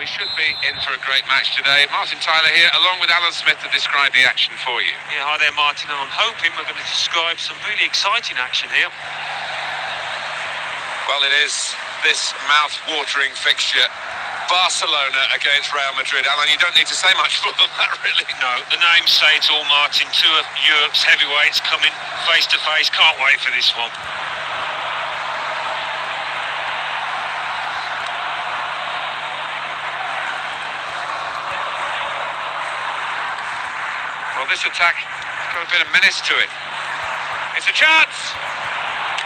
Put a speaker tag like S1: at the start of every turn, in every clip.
S1: we should be in for a great match today. Martin Tyler here, along with Alan Smith, to describe the action for you.
S2: Yeah, hi there, Martin, and I'm hoping we're going to describe some really exciting action here.
S1: Well, it is this mouth-watering fixture. Barcelona against Real Madrid. Alan, you don't need to say much more than that, really.
S2: No, the names say it's all, Martin. Two of Europe's heavyweights coming face-to-face. Can't wait for this one.
S1: Well, this attack has got a bit of menace to it. It's a chance!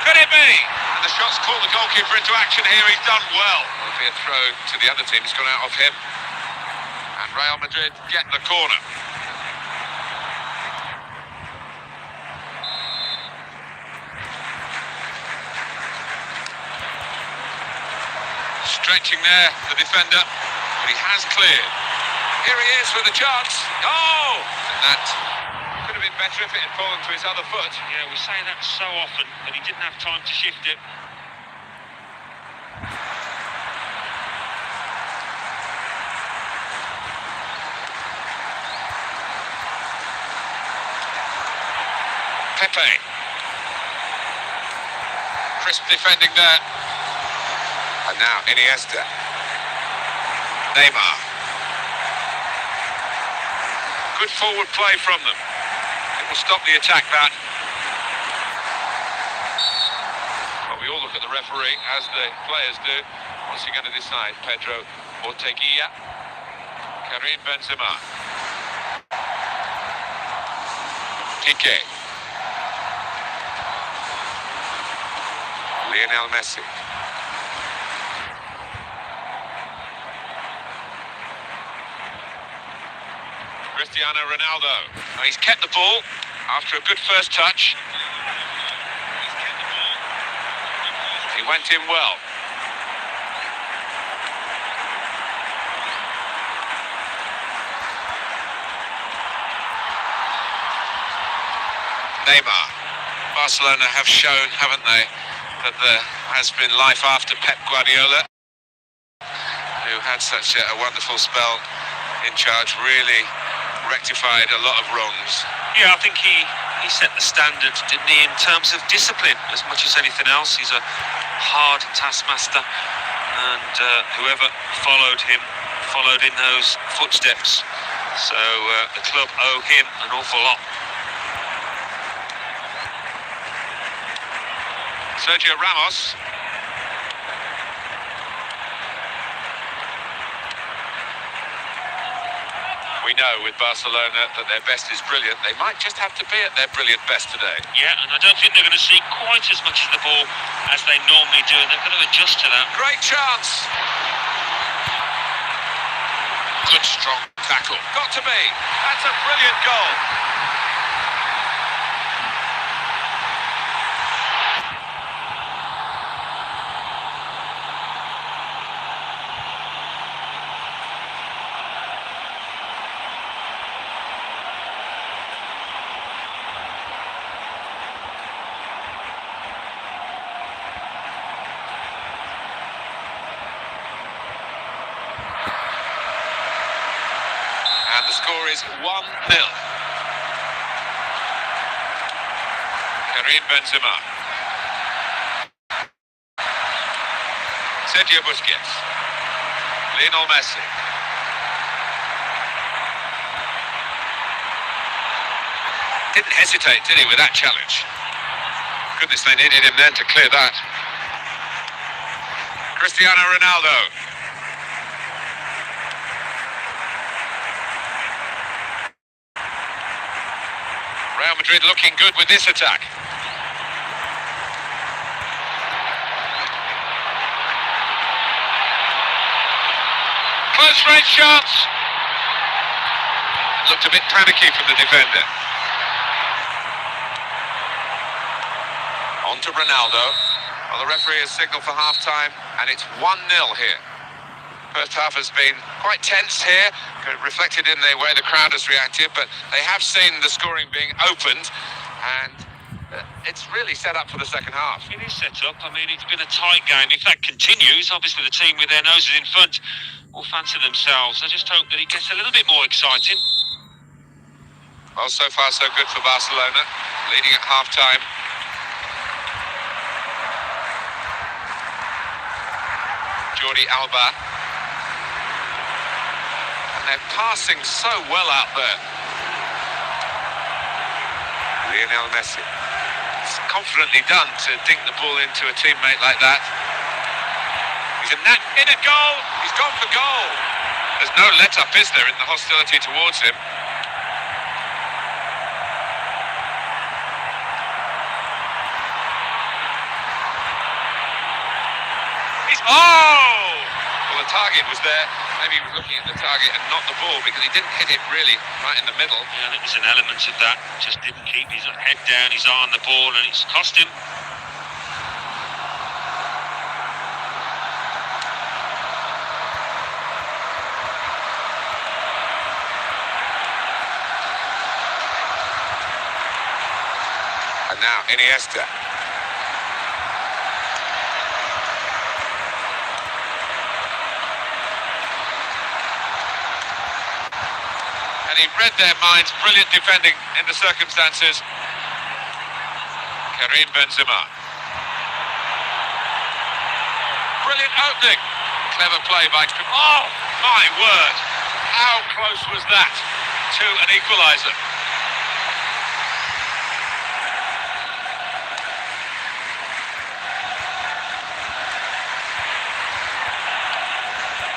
S1: Could it be? And the shot's caught the goalkeeper into action here. He's done well. It'll be a throw to the other team. It's gone out of him. And Real Madrid get the corner. Stretching there, the defender. But he has cleared. Here he is with a chance. Oh! And that could have been better if it had fallen to his other foot.
S2: Yeah, we say that so often, but he didn't have time to shift it.
S1: Pepe. Crisp defending there. And now Iniesta. Neymar. Good forward play from them. It will stop the attack, that. Well, we all look at the referee, as the players do. What's he going to decide? Pedro Orteguilla. Karim Benzema. Piqué. Lionel Messi. Cristiano Ronaldo. Now, he's kept the ball after a good first touch. He went in well. Neymar. Barcelona have shown, haven't they, that there has been life after Pep Guardiola, who had such a wonderful spell in charge, really rectified a lot of wrongs.
S2: Yeah, I think he set the standard, didn't he, in terms of discipline as much as anything else. He's a hard taskmaster, and whoever followed him followed in those footsteps. So the club owe him an awful lot.
S1: Sergio Ramos. We know with Barcelona that their best is brilliant. They might just have to be at their brilliant best today.
S2: Yeah, and I don't think they're going to see quite as much of the ball as they normally do. They're going to adjust to that.
S1: Great chance. Good strong tackle. Got to be. That's a brilliant goal. And the score is 1-0. Karim Benzema. Sergio Busquets. Lionel Messi. Didn't hesitate, did he, with that challenge? Goodness, they needed him then to clear that. Cristiano Ronaldo. Real Madrid looking good with this attack. Close range shots. Looked a bit panicky from the defender. On to Ronaldo. Well, the referee has signalled for half-time, and it's 1-0 here. First half has been quite tense here, reflected in the way the crowd has reacted, but they have seen the scoring being opened, and it's really set up for the second half.
S2: It is set up. I mean, it's been a tight game. If that continues, obviously the team with their noses in front will fancy themselves. I just hope that it gets a little bit more exciting.
S1: Well, so far so good for Barcelona, leading at half-time. Jordi Alba. And they're passing so well out there. Lionel Messi. It's confidently done to dink the ball into a teammate like that. He's in a goal. He's gone for goal. There's no let-up, is there, in the hostility towards him? Oh! Well, the target was there. Maybe he was looking at the target and not the ball because he didn't hit it really right in the middle.
S2: Yeah, I think there's an element of that. Just didn't keep his head down, his eye on the ball, and it's cost him.
S1: And now Iniesta. And he read their minds. Brilliant defending in the circumstances. Karim Benzema. Brilliant opening. Clever play by... Oh, my word. How close was that to an equaliser?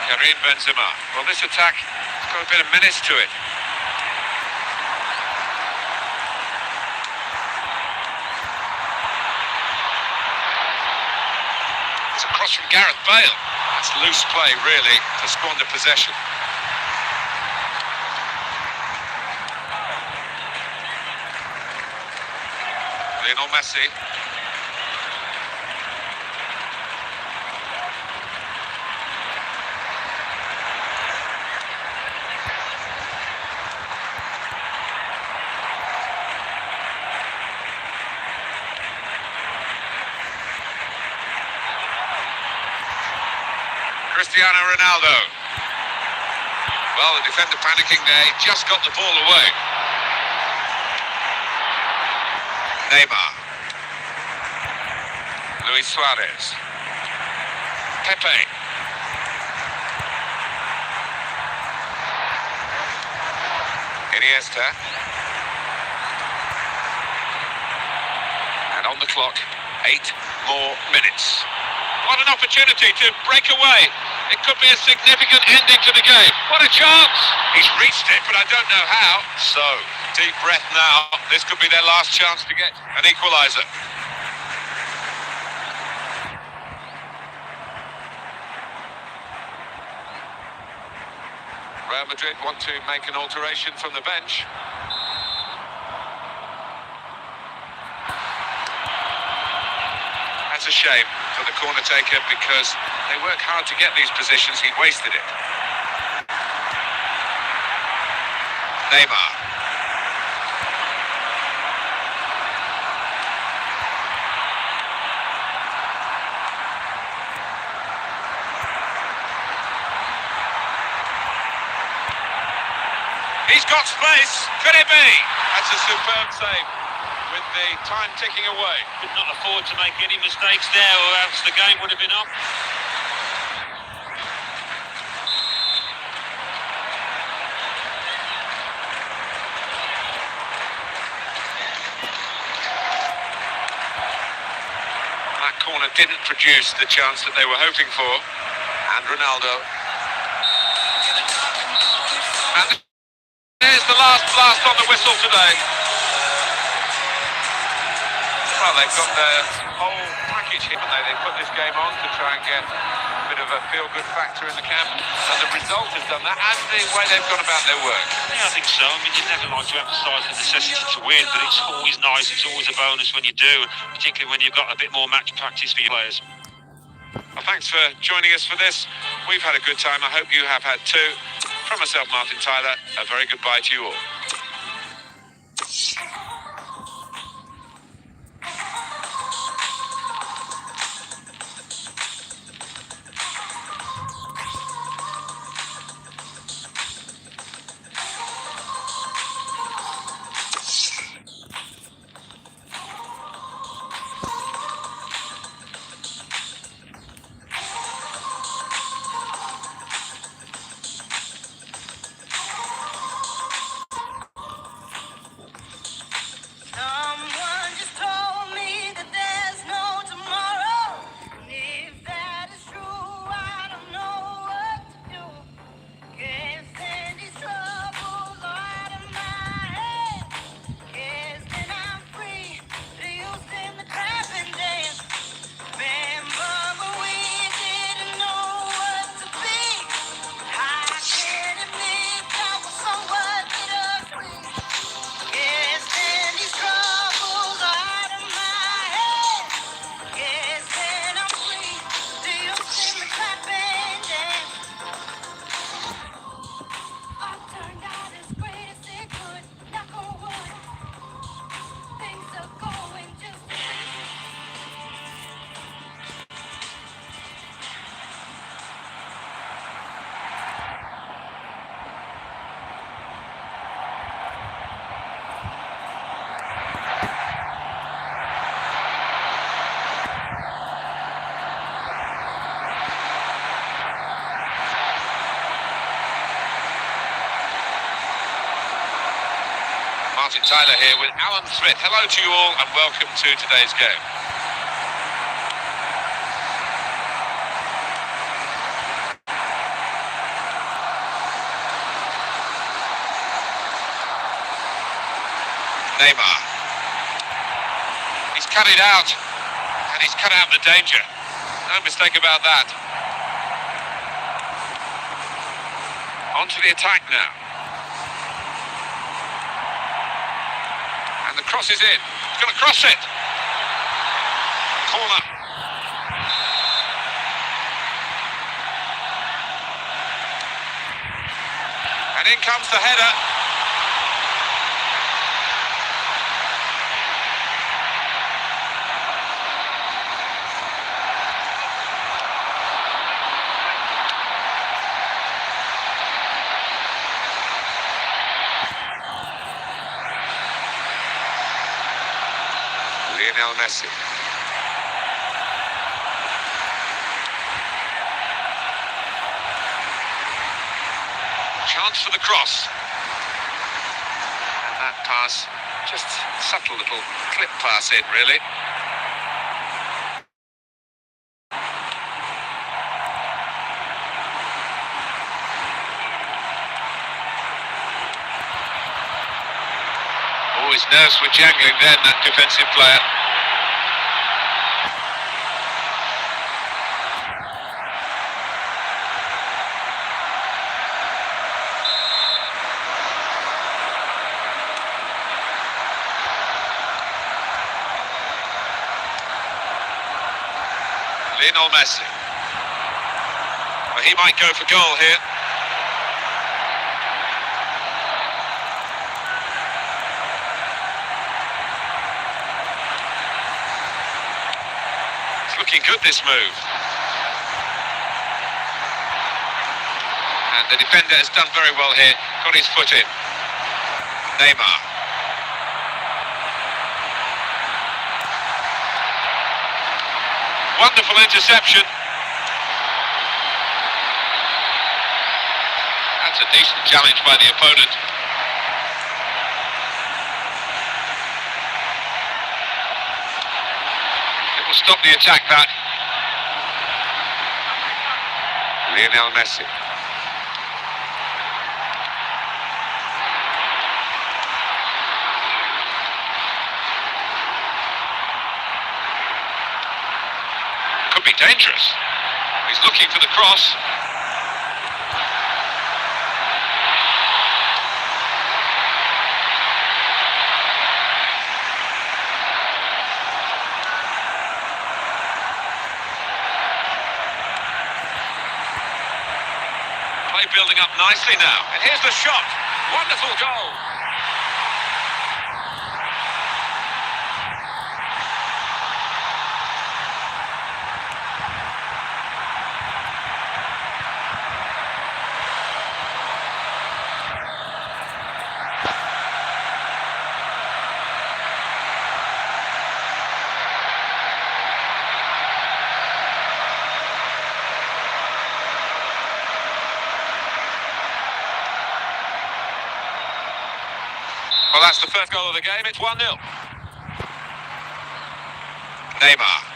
S1: Karim Benzema. Well, this attack has got a bit of menace to it. It's a cross from Gareth Bale. That's loose play, really, to squander possession. Lionel Messi. Cristiano Ronaldo. Well, the defender panicking there, he just got the ball away. Neymar. Luis Suarez. Pepe. Iniesta. And on the clock, 8 more minutes. What an opportunity to break away. It could be a significant ending to the game. What a chance! He's reached it, but I don't know how. So, deep breath now. This could be their last chance to get an equaliser. Real Madrid want to make an alteration from the bench. That's a shame for the corner taker because they work hard to get these positions. He wasted it. Neymar. He's got space. Could it be? That's a superb save with the time ticking away.
S2: Could not afford to make any mistakes there, or else the game would have been up.
S1: That corner didn't produce the chance that they were hoping for. And Ronaldo. And there's the last blast on the whistle today. Well, they've got their whole package here, haven't they? They put this game on to try and get a bit of a feel-good factor in the camp, and the result has done that, and the way they've gone about their work.
S2: Yeah, I think so. I mean, you never like to emphasise the necessity to win, but it's always nice, it's always a bonus when you do, particularly when you've got a bit more match practice for your players.
S1: Well, thanks for joining us for this. We've had a good time. I hope you have had too. From myself, Martin Tyler, a very good bye to you all. Martin Tyler here with Alan Thrift. Hello to you all and welcome to today's game. Neymar. He's cut it out, and he's cut out the danger. No mistake about that. On to the attack now. And the cross is in. He's going to cross it. Corner. And in comes the header. Lionel Messi. Chance for the cross. And that pass, just subtle little clip pass in, really. Oh, his nerves were jangling then, that defensive player. Lionel Messi. Well, he might go for goal here. It's looking good, this move. And the defender has done very well here. Got his foot in. Neymar. Wonderful interception. That's a decent challenge by the opponent. It will stop the attack, that. Lionel Messi. Could be dangerous. He's looking for the cross. Play building up nicely now. And here's the shot. Wonderful goal. Well, that's the first goal of the game. It's 1-0. Neymar.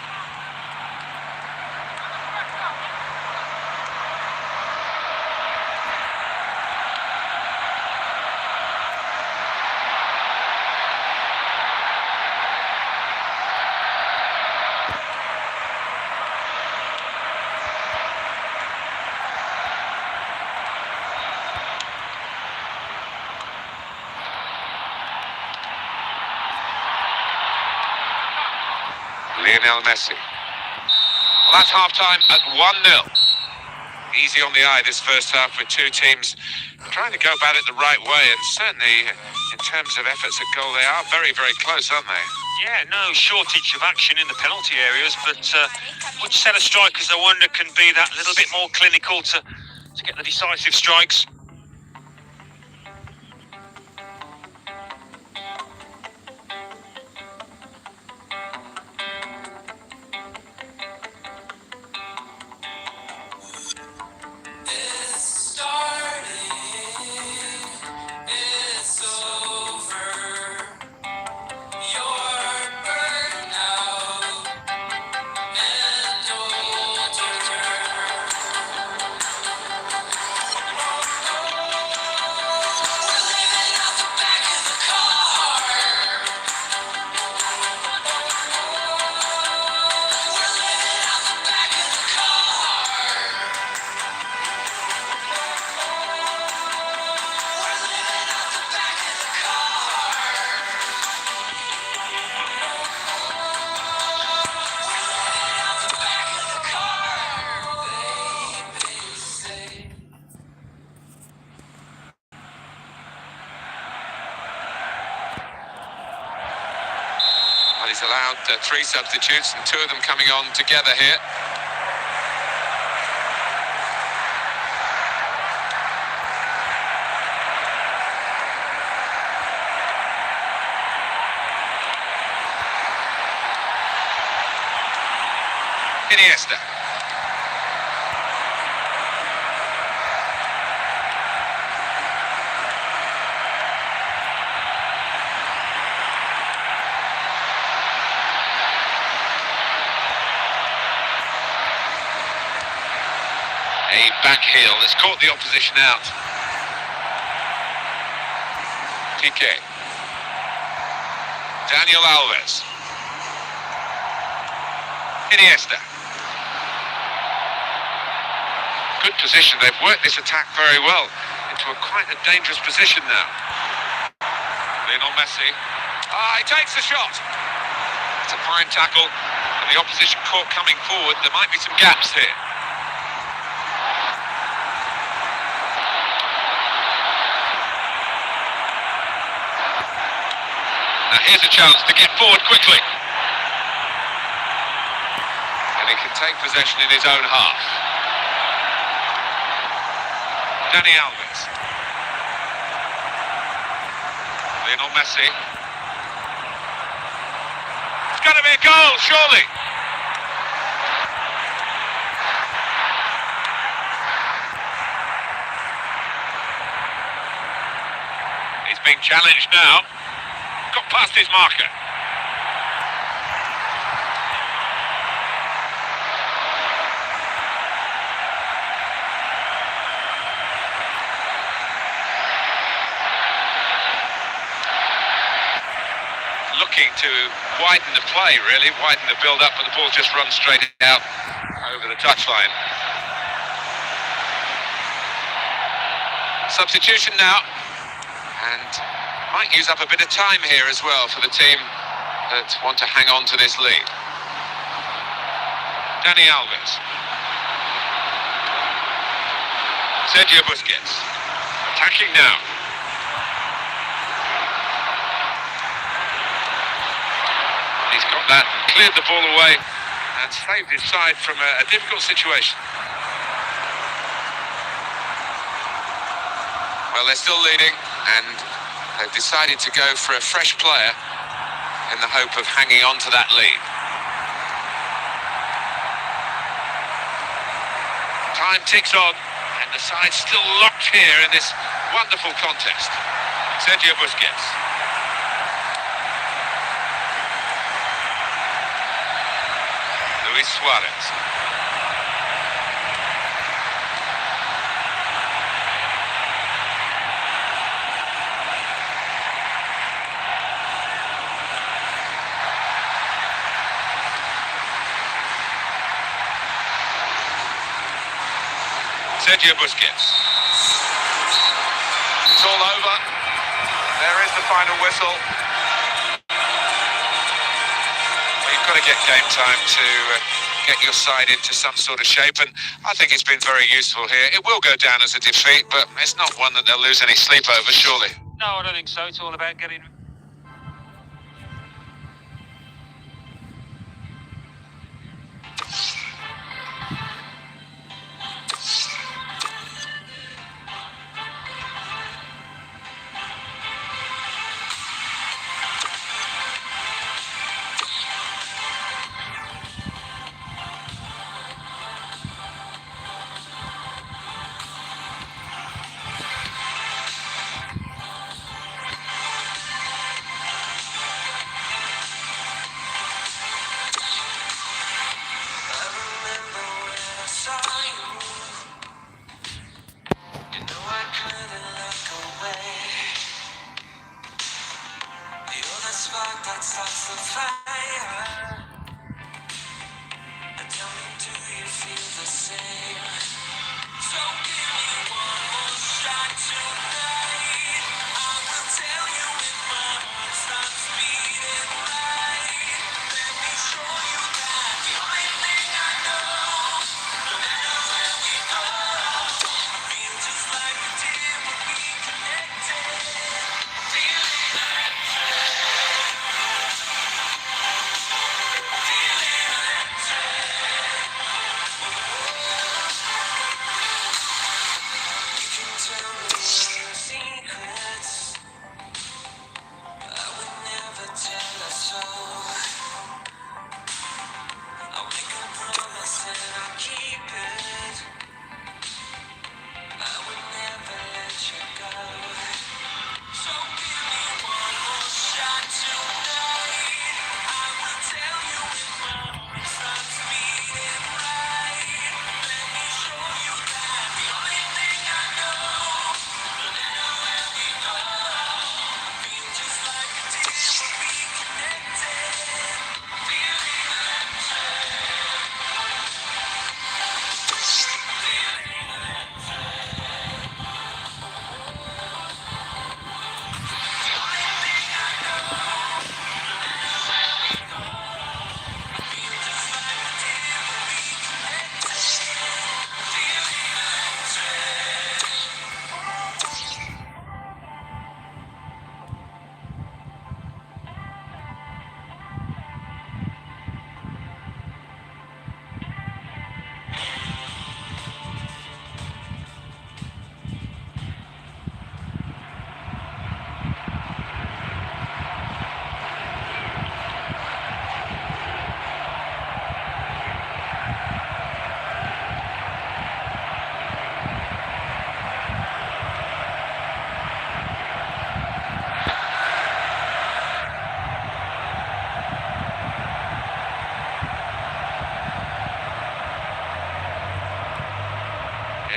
S1: Lionel Messi. Well, that's half-time at 1-0. Easy on the eye this first half with two teams trying to go about it the right way, and certainly in terms of efforts at goal they are very, very close, aren't they?
S2: Yeah, no shortage of action in the penalty areas, but which set of strikers I wonder can be that little bit more clinical to get the decisive strikes.
S3: It's over.
S1: Allowed 3 substitutes and 2 of them coming on together here. Iniesta. A back heel that's caught the opposition out. Piqué. Daniel Alves. Iniesta. Good position. They've worked this attack very well into quite a dangerous position now. Lionel Messi. He takes the shot. It's a fine tackle, and the opposition caught coming forward. There might be some gaps here. Now here's a chance to get forward quickly. And he can take possession in his own half. Dani Alves. Lionel Messi. It's going to be a goal, surely. He's being challenged now. Got past his marker. Looking to widen the play, really, widen the build-up, but the ball just runs straight out over the touchline. Substitution now, and might use up a bit of time here as well for the team that want to hang on to this lead. Dani Alves. Sergio Busquets. Attacking now. He's got that, cleared the ball away and saved his side from a difficult situation. Well, they're still leading and they've decided to go for a fresh player in the hope of hanging on to that lead. Time ticks on and the side's still locked here in this wonderful contest. Sergio Busquets. Luis Suarez. Sergio Busquets. It's all over. There is the final whistle. Well, you've got to get game time to get your side into some sort of shape, and I think it's been very useful here. It will go down as a defeat, but it's not one that they'll lose any sleep over, surely.
S2: No, I don't think so. It's all about getting...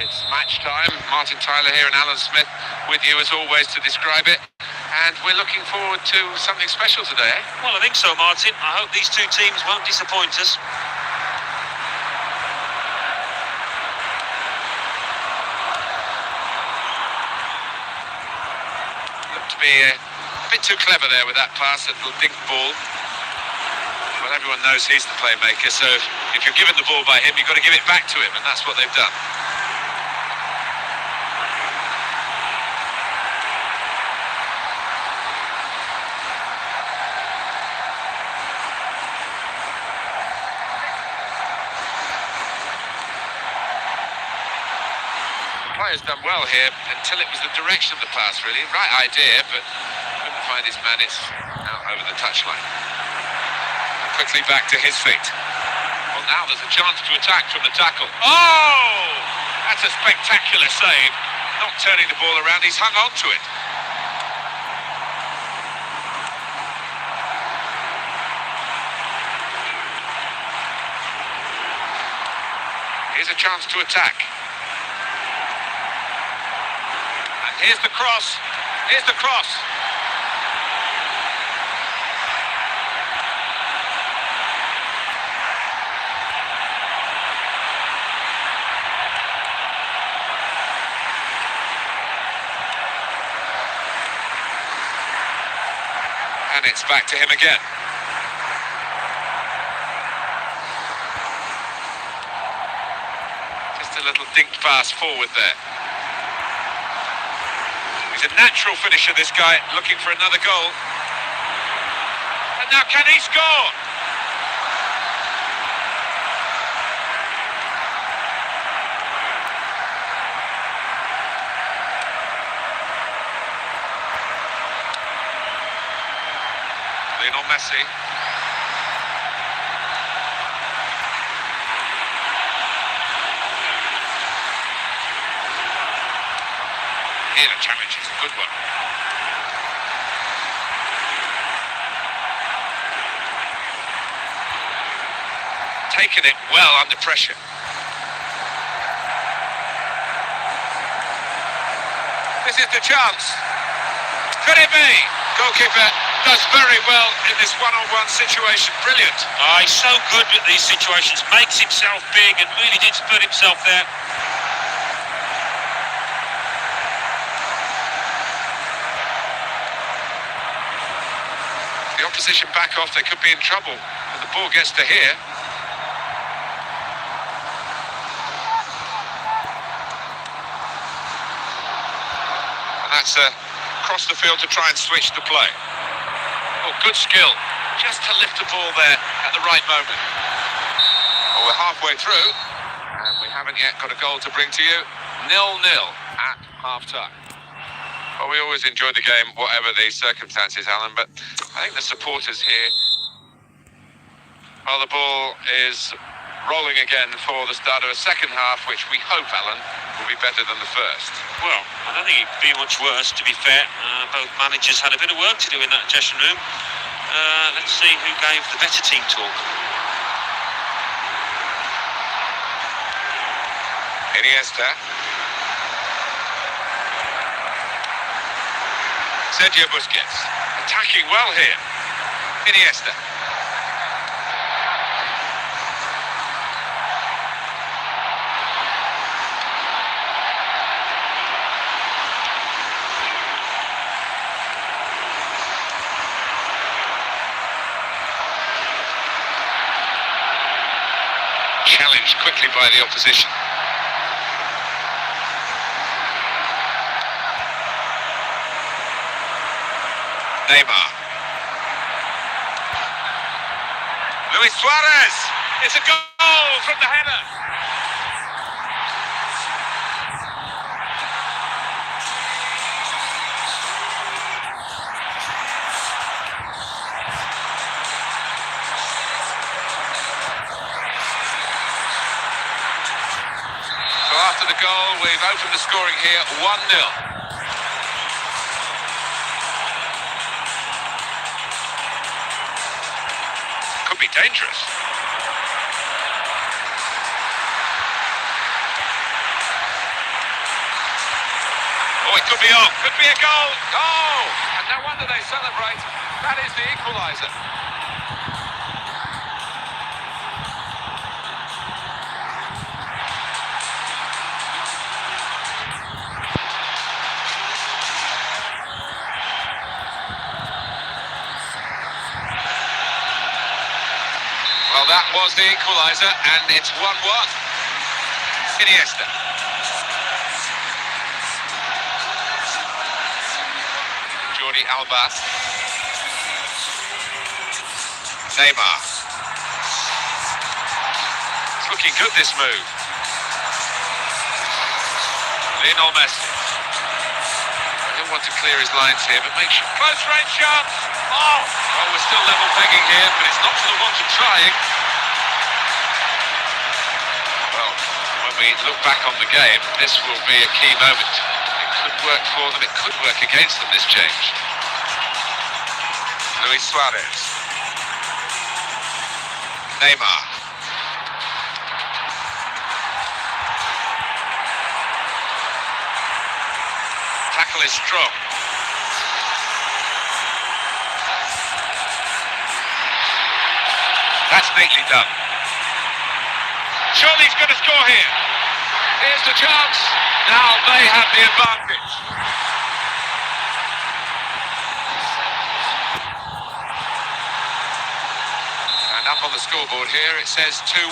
S1: It's match time. Martin Tyler here and Alan Smith with you as always to describe it. And we're looking forward to something special today, eh?
S2: Well, I think so, Martin. I hope these two teams won't disappoint us.
S1: Looked to be a bit too clever there with that pass, that little dink ball. Well, everyone knows he's the playmaker, so if you're given the ball by him, you've got to give it back to him, and that's what they've done. Player's done well here until it was the direction of the pass, really. Right idea, but couldn't find his man. It's out over the touchline. Quickly back to his feet. Well, now there's a chance to attack from the tackle. Oh! That's a spectacular save. Not turning the ball around, he's hung on to it. Here's a chance to attack. Here's the cross. Here's the cross. And it's back to him again. Just a little dink pass forward there. He's a natural finisher, this guy, looking for another goal. And now can he score? Lionel Messi. Here the challenge is a good one. Taking it well under pressure. This is the chance. Could it be? Goalkeeper does very well in this one-on-one situation. Brilliant.
S2: Oh, he's so good with these situations. Makes himself big and really did put himself there.
S1: The opposition back off, they could be in trouble when the ball gets to here. And that's across the field to try and switch the play. Oh, good skill, just to lift the ball there at the right moment. Well, we're halfway through, and we haven't yet got a goal to bring to you. 0-0 at half-time. Well, we always enjoy the game, whatever the circumstances, Alan, but I think the supporters here... Well, the ball is rolling again for the start of a second half, which we hope, Alan, will be better than the first.
S2: Well, I don't think it could be much worse, to be fair. Both managers had a bit of work to do in that dressing room. Let's see who gave the better team talk.
S1: Iniesta. Sergio Busquets. Attacking well here. Iniesta. Challenged quickly by the opposition. Neymar. Luis Suarez. It's a goal from the header. So after the goal, we've opened the scoring here, 1-0. Could be dangerous. Oh, it could be on. Could be a goal. Oh! And no wonder they celebrate. That is the equaliser. Well, that was the equaliser, and it's 1-1. Iniesta. Jordi Alba. Neymar. It's looking good, this move. Lionel Messi. I don't want to clear his lines here, but make sure. Close range shot. Oh! Well, we're still level pegging here, but it's not for the want of trying. Well, when we look back on the game, this will be a key moment. It could work for them, it could work against them, this change. Luis Suarez. Neymar. Tackle is strong. That's neatly done. Surely he's going to score here. Here's the chance. Now they have the advantage. And up on the scoreboard here it says 2-1.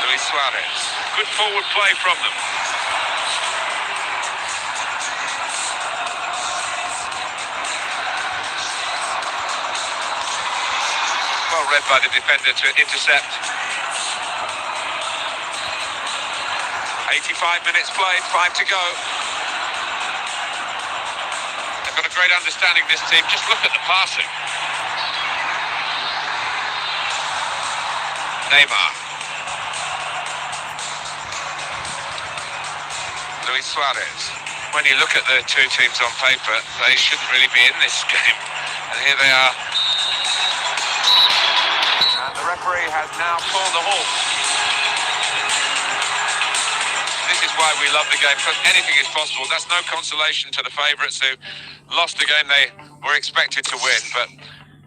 S1: Luis Suarez. Good forward play from them. Well read by the defender to intercept. 85 minutes played, 5 to go. They've got a great understanding, this team. Just look at the passing. Neymar. Luis Suarez. When you look at the two teams on paper, they shouldn't really be in this game. And here they are. And the referee has now called the halt. This is why we love the game, because anything is possible. That's no consolation to the favourites who lost the game they were expected to win, but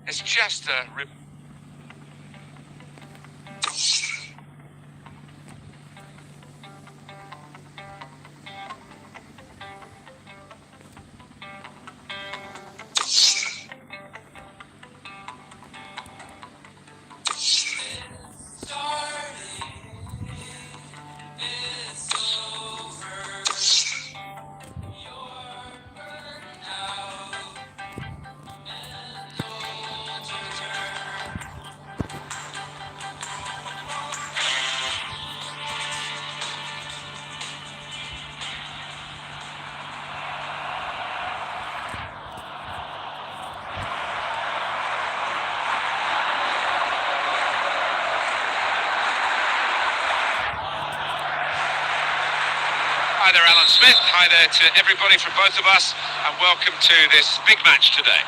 S1: it's just a... Hi there, Alan Smith. Hi there to everybody from both of us, and welcome to this big match today.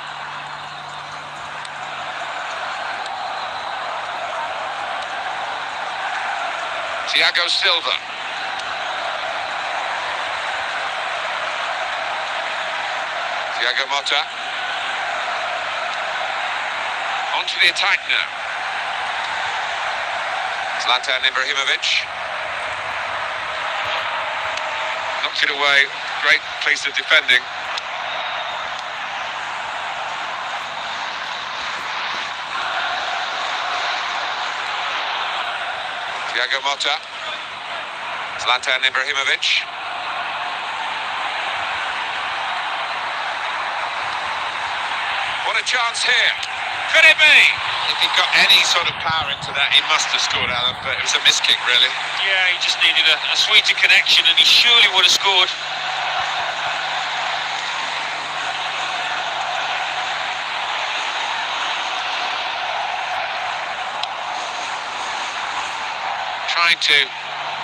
S1: Thiago Silva. Thiago Motta. On to the attack now. Zlatan Ibrahimovic. Knocked it away. Great piece of defending. Thiago Motta. Zlatan Ibrahimovic. What a chance here. Could it be? If he got any sort of power into that, he must have scored, Alan, but it was a miss kick, really.
S2: Yeah, he just needed a sweeter connection, and he surely would have scored.
S1: Trying to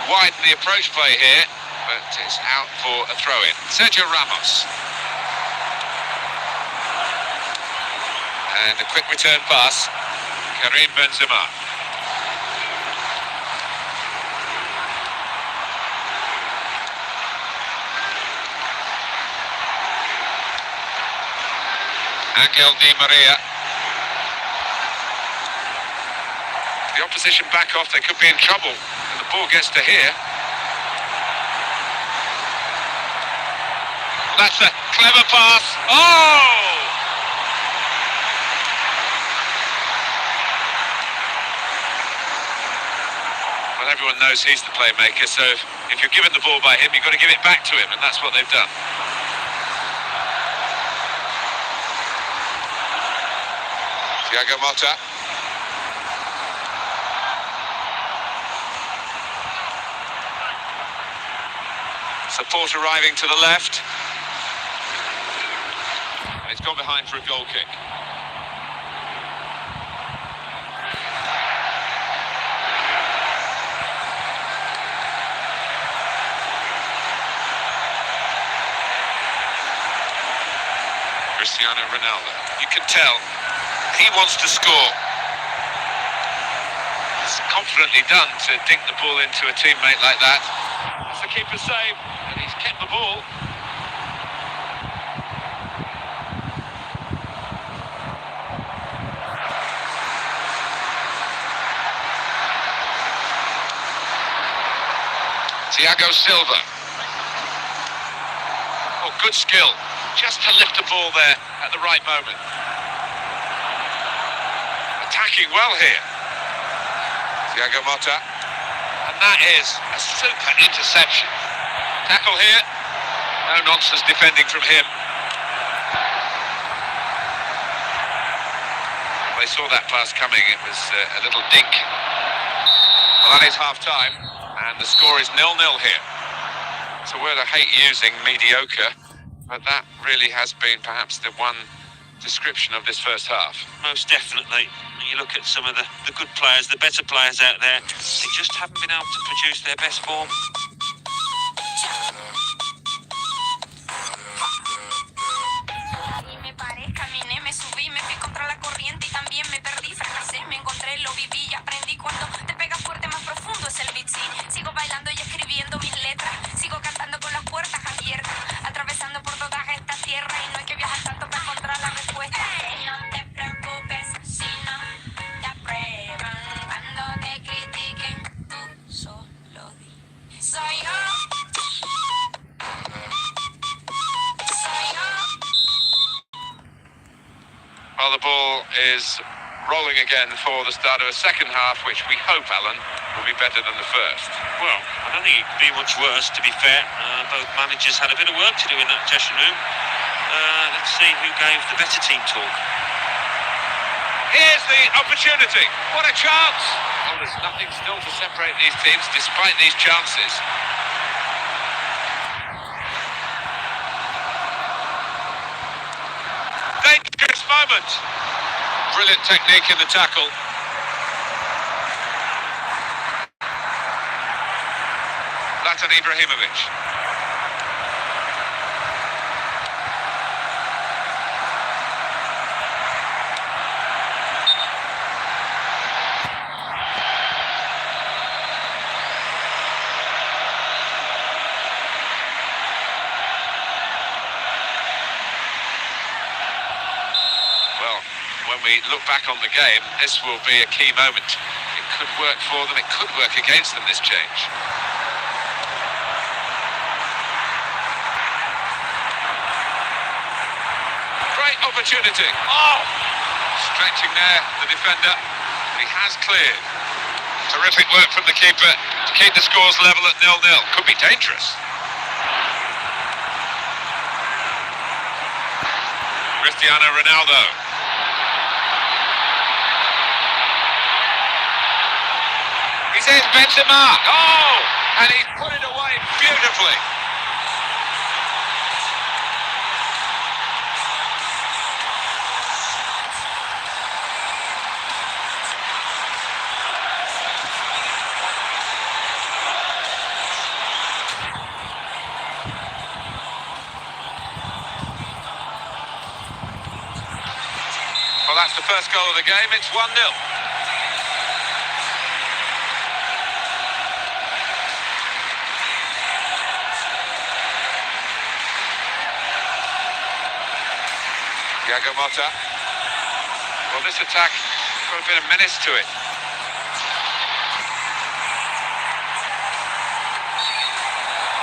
S1: widen the approach play here, but it's out for a throw-in. Sergio Ramos. And a quick return pass. Karim Benzema. Angel Di Maria. The opposition back off, they could be in trouble when the ball gets to here. That's a clever pass. Oh! Well, everyone knows he's the playmaker, so if you're given the ball by him, you've got to give it back to him, and that's what they've done. Thiago Motta. Support arriving to the left. And it's gone behind for a goal kick. Cristiano Ronaldo. You can tell he wants to score. It's confidently done to dink the ball into a teammate like that. That's the keeper's save, and he's kept the ball. Thiago Silva. Oh, good skill. Just to lift the ball there at the right moment. Attacking well here. Thiago Motta. And that is a super interception. Tackle here. No nonsense defending from him. They saw that pass coming. It was a little dink. Well, that is half-time. And the score is 0-0 here. It's a word I hate using, mediocre. But that really has been perhaps the one description of this first half.
S2: Most definitely. When you look at some of the good players, the better players out there, they just haven't been able to produce their best form.
S1: Well, the ball is rolling again for the start of a second half, which we hope, Alan, will be better than the first.
S2: Well, I don't think it could be much worse, to be fair. Both managers had a bit of work to do in that dressing room. Let's see who gave the better team talk.
S1: Here's the opportunity. What a chance! Well, there's nothing still to separate these teams, despite these chances. Dangerous moment. Brilliant technique in the tackle. Zlatan Ibrahimovic. When we look back on the game, this will be a key moment. It could work for them, it could work against them, this change. Great opportunity. Oh! Stretching there, the defender. He has cleared. Terrific work from the keeper to keep the scores level at 0-0. Could be dangerous. Cristiano Ronaldo. He's in, Benzema. Oh! And he's put it away beautifully. Well, that's the first goal of the game. It's 1-0. Thiago Motta. Well, this attack got a bit of menace to it.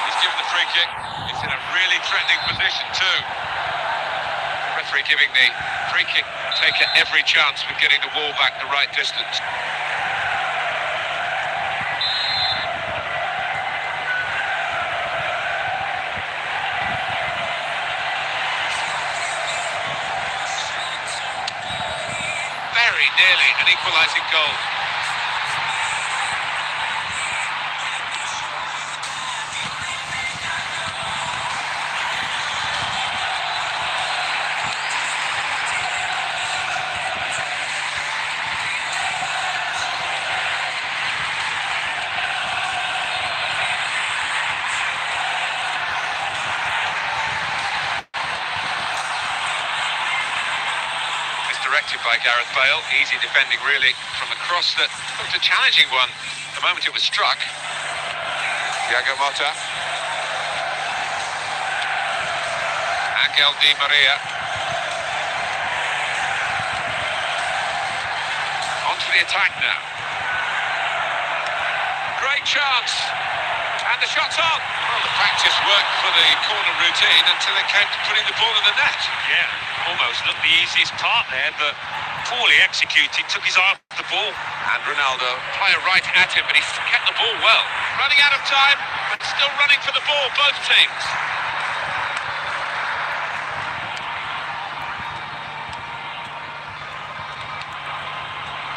S1: He's given the free kick. It's in a really threatening position too. Referee giving the free kick taker every chance with getting the ball back the right distance. Very nearly an equalising goal. Directed by Gareth Bale, easy defending really from a cross that looked a challenging one the moment it was struck. Thiago Motta. Angel Di Maria. On to the attack now. Great chance. And the shot's on. Well, the practice worked for the corner routine until it came to putting the ball in the net.
S2: Yeah, almost looked the easiest part there, but poorly executed, took his eye off the ball.
S1: And Ronaldo, player right at him, but he kept the ball well. Running out of time, but still running for the ball, both teams.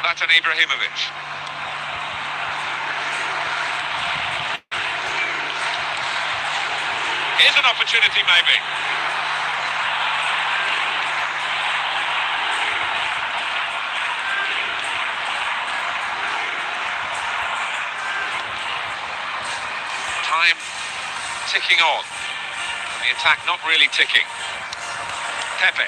S1: Zlatan Ibrahimovic. Here's an opportunity, maybe. Time ticking on. The attack not really ticking. Pepe.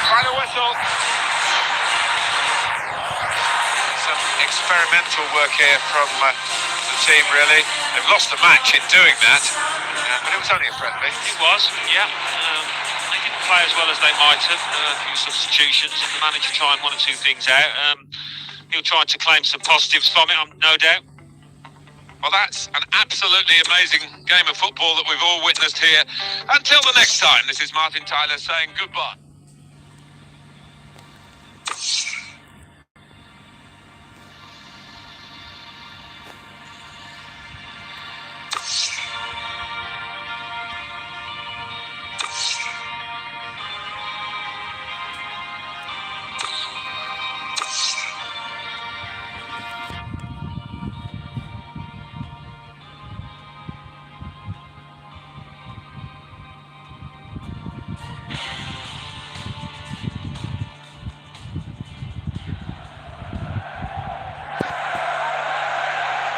S1: Final whistle. Some experimental work here from the team, really. They've lost the match in doing that, but it was only a friendly.
S2: It was, yeah. They didn't play as well as they might have. A few substitutions, and the manager trying one or two things out. He'll try to claim some positives from it, no doubt.
S1: Well, that's an absolutely amazing game of football that we've all witnessed here. Until the next time, this is Martin Tyler saying goodbye.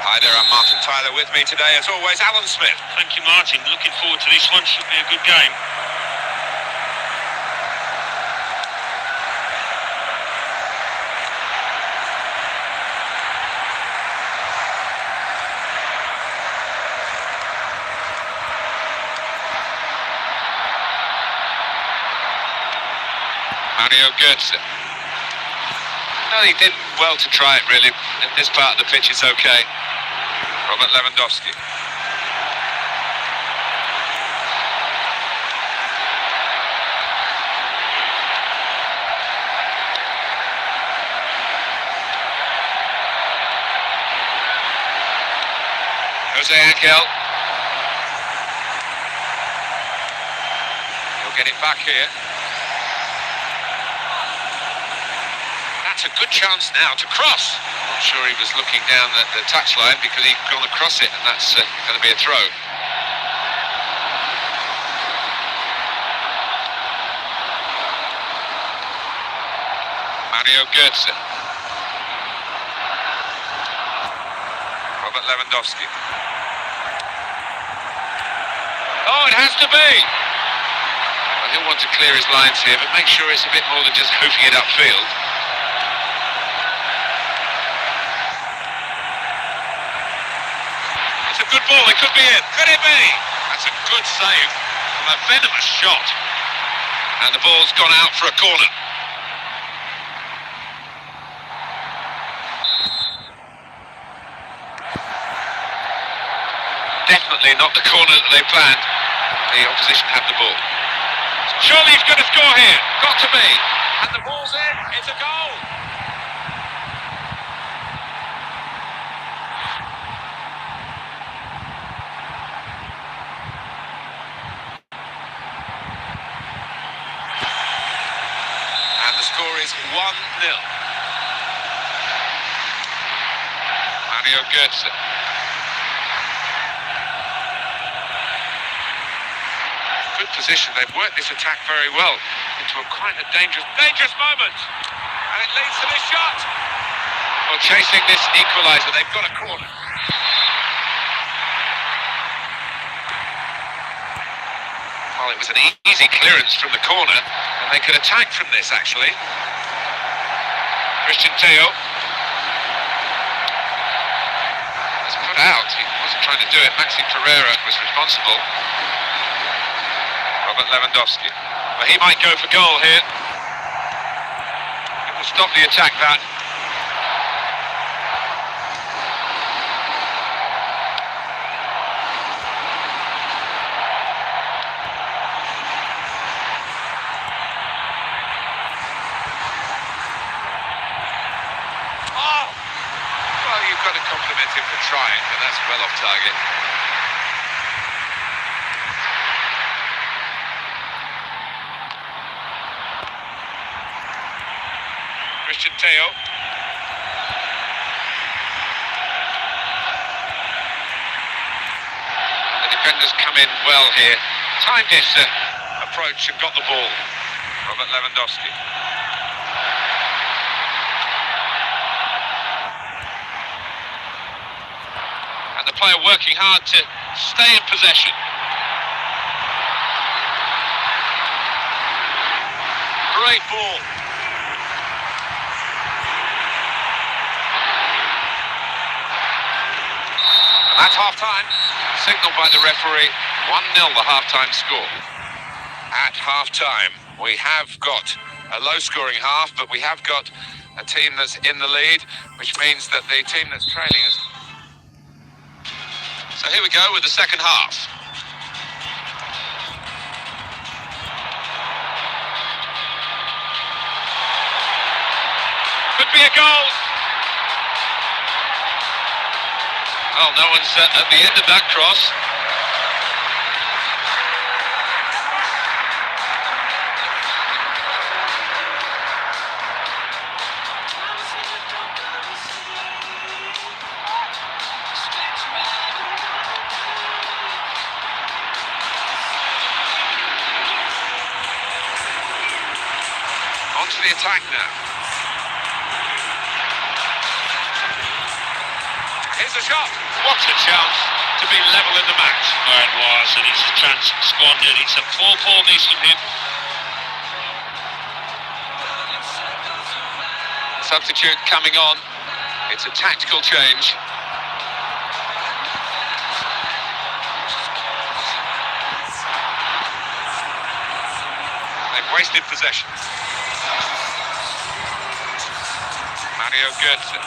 S1: Hi there, I'm Martin Tyler. With me today, as always, Alan Smith.
S2: Thank you, Martin. Looking forward to this one. Should be a good game.
S1: Mario Götze. No, he did well to try it, really. In this part of the pitch, it's okay. Robert Lewandowski. Jose Angel. He'll get it back here. That's a good chance now to cross. Not sure he was looking down the touchline because he'd gone across it, and that's going to be a throw. Mario Götze. Robert Lewandowski. Oh, it has to be! Well, he'll want to clear his lines here, but make sure it's a bit more than just hoofing it upfield. Good good ball, it could be in. Could it be? That's a good save from a venomous shot. And the ball's gone out for a corner. Definitely not the corner that they planned. The opposition had the ball. Surely he's going to score here. Got to be. And the ball's in. It's a goal. And the score is 1-0. Mario Götze. Good position. They've worked this attack very well into quite a dangerous moment. And it leads to this shot. Well, chasing this equaliser, they've got a corner. Well, it was an easy clearance from the corner, and they could attack from this, actually. Christian Theo was put out. He wasn't trying to do it. Maxi Pereira was responsible. Robert Lewandowski. Well, he might go for goal here. It will stop the attack, that. Oh! Well, you've got to compliment him for trying, but that's well off target. Christian Theo. The defenders come in well here. Timed his approach and got the ball. Robert Lewandowski. And the player working hard to stay in possession. Great ball. That's half-time, signalled by the referee, 1-0 the half-time score. At half-time, we have got a low-scoring half, but we have got a team that's in the lead, which means that the team that's trailing is... So here we go with the second half. Could be a goal. Well, no one's at the end of that cross. On to the attack now. Here's a shot. What a chance to be level in the match.
S2: Well, it was, and it's a chance squandered. It's a 4-4 miss from him.
S1: Substitute coming on. It's a tactical change. They've wasted possession. Mario Götze.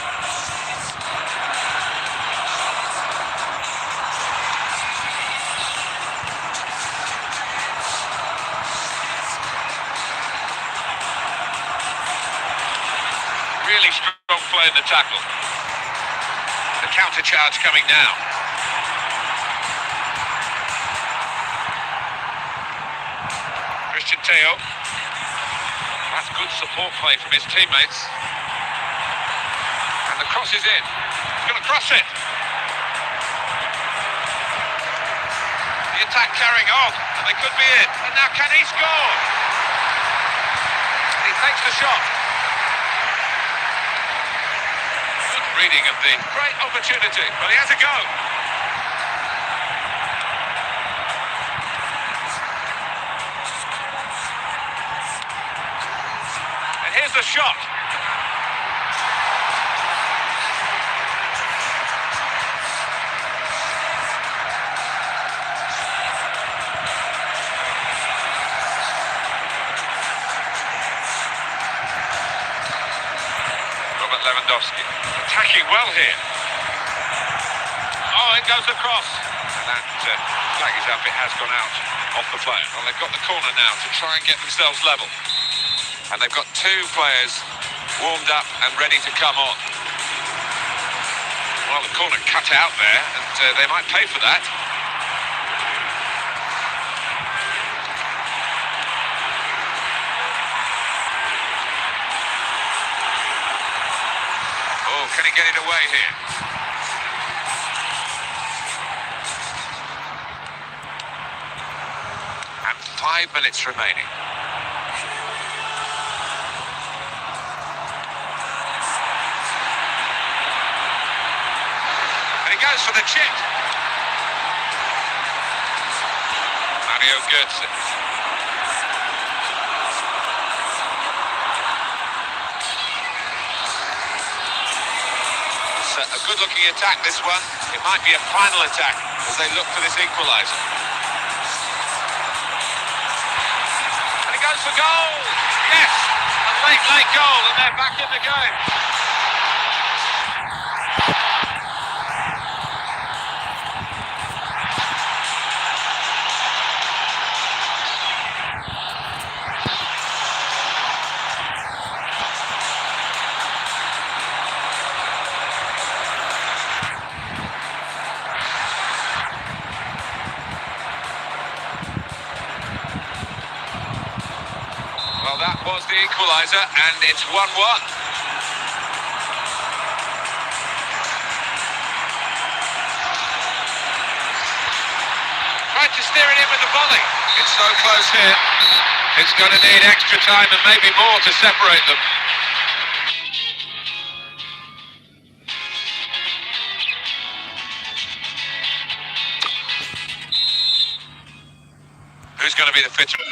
S1: Really strong play in the tackle. The counter charge coming now. Christian Theo. That's good support play from his teammates. And the cross is in. He's going to cross it. The attack carrying on, and they could be in. And now can he score? He takes the shot. Reading of the great opportunity, but he has a go. And here's the shot. Lewandowski. Attacking well here. Oh, it goes across. And that flag is up, it has gone out off the player. Well, they've got the corner now to try and get themselves level. And they've got two players warmed up and ready to come on. Well, the corner cut out there, and they might pay for that. Oh, can he get it away here? And 5 minutes remaining. And he goes for the chip. Mario Götze. A good-looking attack, this one. It might be a final attack as they look for this equaliser. And he goes for goal! Yes! A late goal, and they're back in the game. Well, that was the equaliser, and it's 1-1. Tried to steer it in with the volley. It's so close here. It's going to need extra time and maybe more to separate them. Who's going to be the fitter?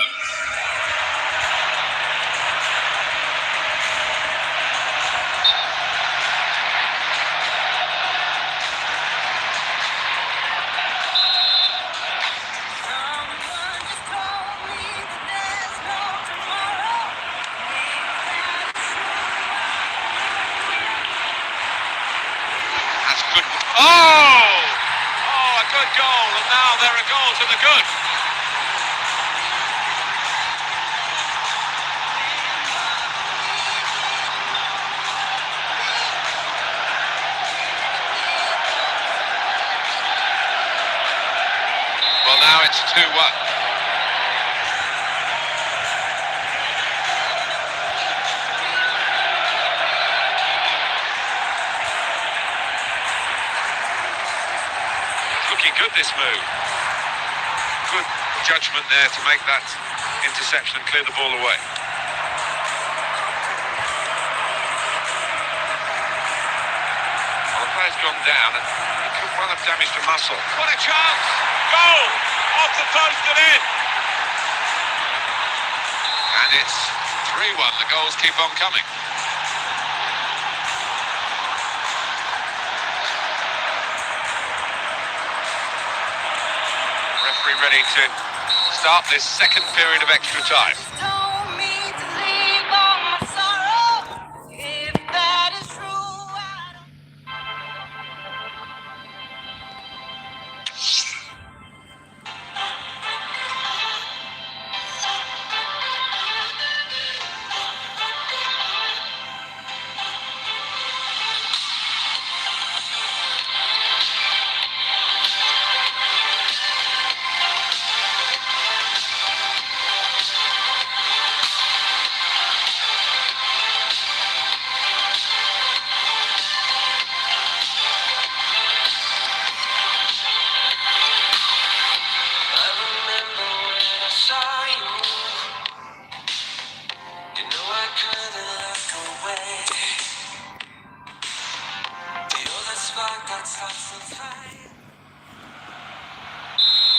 S1: Oh! Oh, a good goal, and now they're a goal to the good. Well, now it's 2-1. Looking good, this move. Good judgment there to make that interception and clear the ball away. Well, the player's gone down and he could well have damaged a muscle. What a chance! Goal! Off the post and in! And it's 3-1. The goals keep on coming. Referee ready to start this second period of extra time.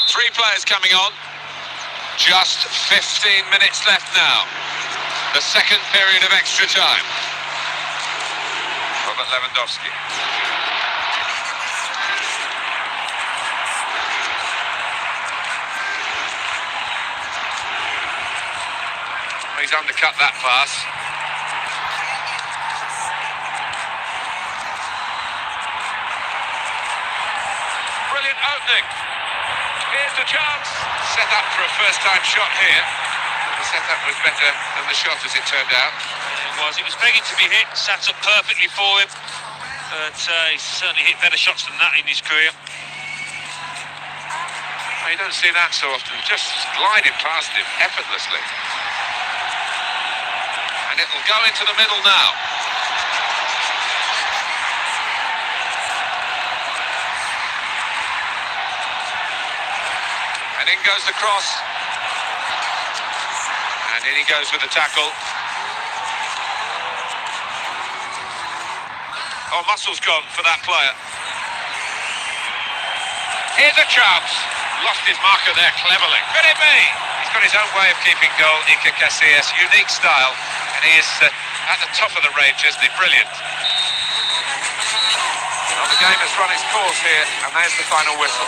S1: Three players coming on. Just 15 minutes left now. The second period of extra time. Robert Lewandowski. He's undercut that pass. brilliant opening. Here's the chance. Set up for a first-time shot here. The setup was better than the shot, as it turned out.
S2: It was begging to be hit, sat up perfectly for him. But he's certainly hit better shots than that in his career.
S1: You don't see that so often. Just gliding past him effortlessly. And it'll go into the middle now. And in goes the cross. And in he goes with the tackle. Oh, muscle's gone for that player. Here's a chance. Lost his marker there cleverly. Could it be? He's got his own way of keeping goal, Iker Casillas. Unique style. And he is at the top of the range, isn't he? Brilliant. Well, the game has run its course here, and there's the final whistle.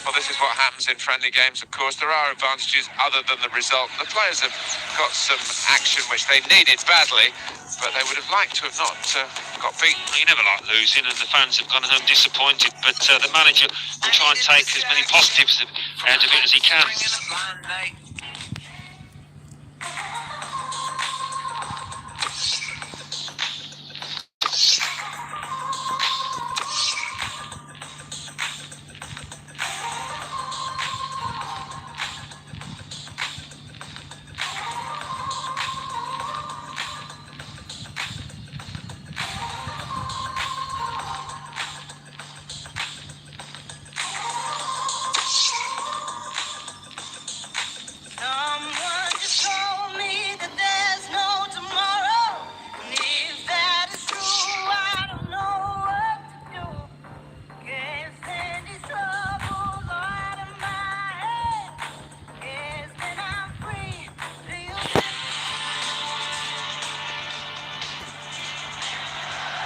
S1: Well, this is what happens in friendly games, of course. There are advantages other than the result. The players have got some action which they needed badly, but they would have liked to have not got beaten.
S2: You never like losing, and the fans have gone home disappointed, but the manager will try and take as many positives out of it as he can.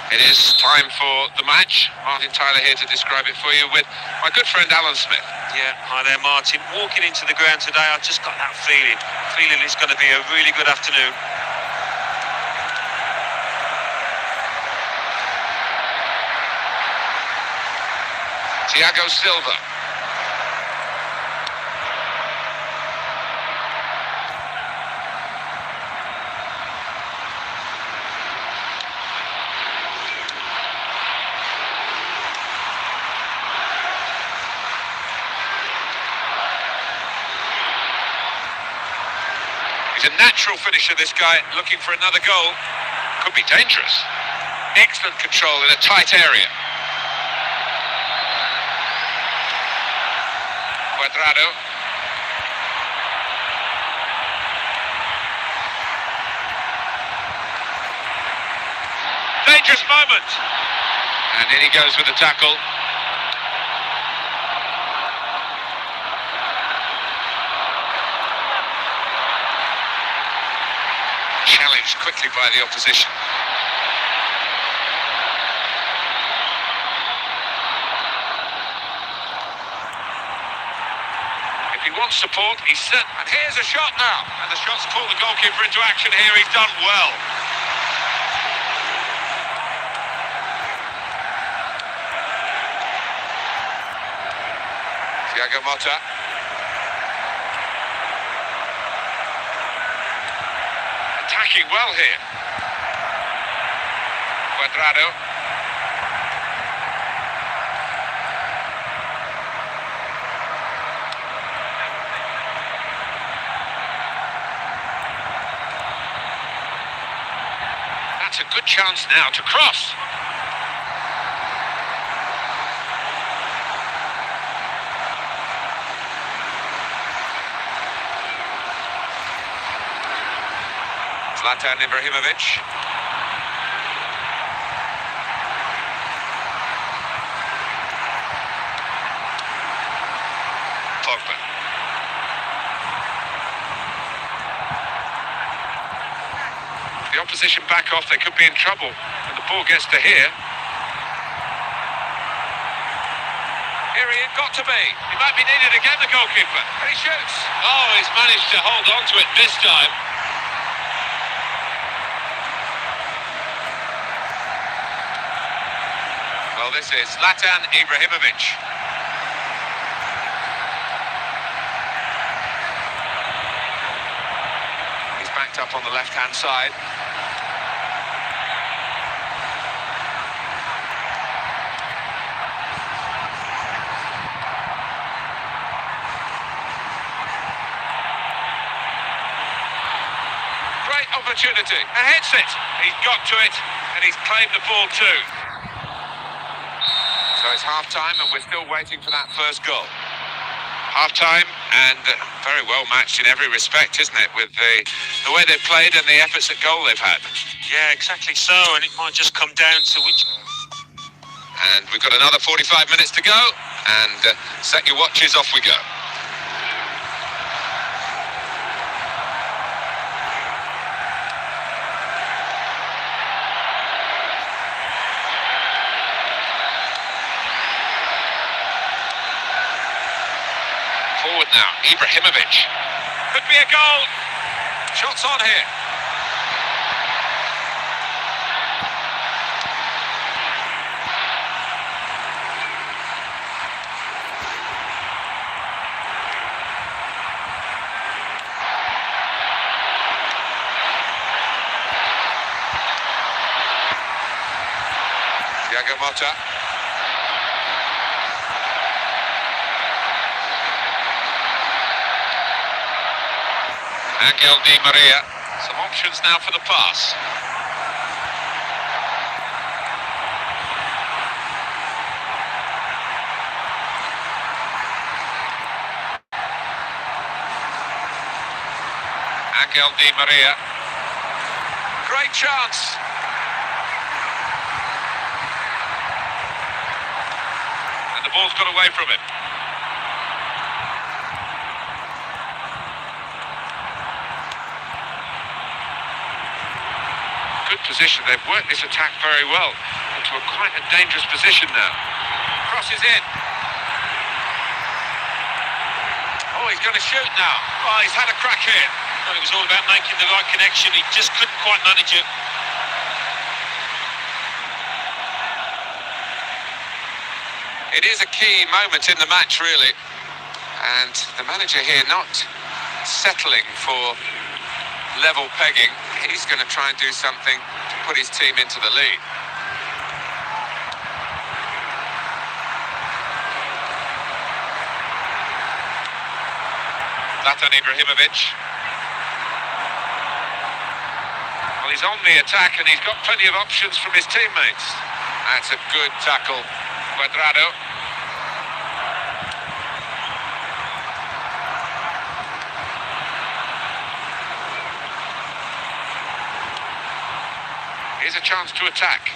S1: It is time for the match. Martin Tyler here to describe it for you with my good friend Alan Smith.
S2: Yeah, hi there, Martin. Walking into the ground today, I just got that feeling it's going to be a really good afternoon.
S1: Thiago Silva. He's a natural finisher, this guy, looking for another goal. Could be dangerous. Excellent control in a tight area. Cuadrado. Dangerous moment. And in he goes with the tackle. Challenged quickly by the opposition. If he wants support, he's set. And here's a shot now. And the shot's pulled the goalkeeper into action here. He's done well. Thiago Motta. Attacking well here. Cuadrado. That's a good chance now to cross. Zlatan Ibrahimovic. Pogba. The opposition back off, they could be in trouble when the ball gets to here. Here he got to be. He might be needed again, the goalkeeper. And he shoots. Oh, he's managed to hold on to it this time. Well, Well, this is Zlatan Ibrahimovic. He's backed up on the left-hand side. Great opportunity, and hits it. He's got to it, and he's claimed the ball too. So it's half-time, and we're still waiting for that first goal. Half-time, and very well matched in every respect, isn't it? With the way they've played and the efforts at goal they've had.
S2: Yeah, exactly so, and it might just come down to which...
S1: And we've got another 45 minutes to go, and set your watches, off we go. Forward now, Ibrahimovic. Could be a goal. Shots on here. Thiago Motta. Angel Di Maria. Some options now for the pass. Angel Di Maria. Great chance. And the ball's got away from him. Good position. They've worked this attack very well into quite a dangerous position now. Crosses in. Oh, he's going to shoot now. Oh, he's had a crack here.
S2: Well, it was all about making the right connection. He just couldn't quite manage it.
S1: It is a key moment in the match, really. And the manager here not settling for level pegging. He's going to try and do something to put his team into the lead. Zlatan Ibrahimovic. Well, he's on the attack and he's got plenty of options from his teammates. That's a good tackle. Cuadrado. Here's a chance to attack.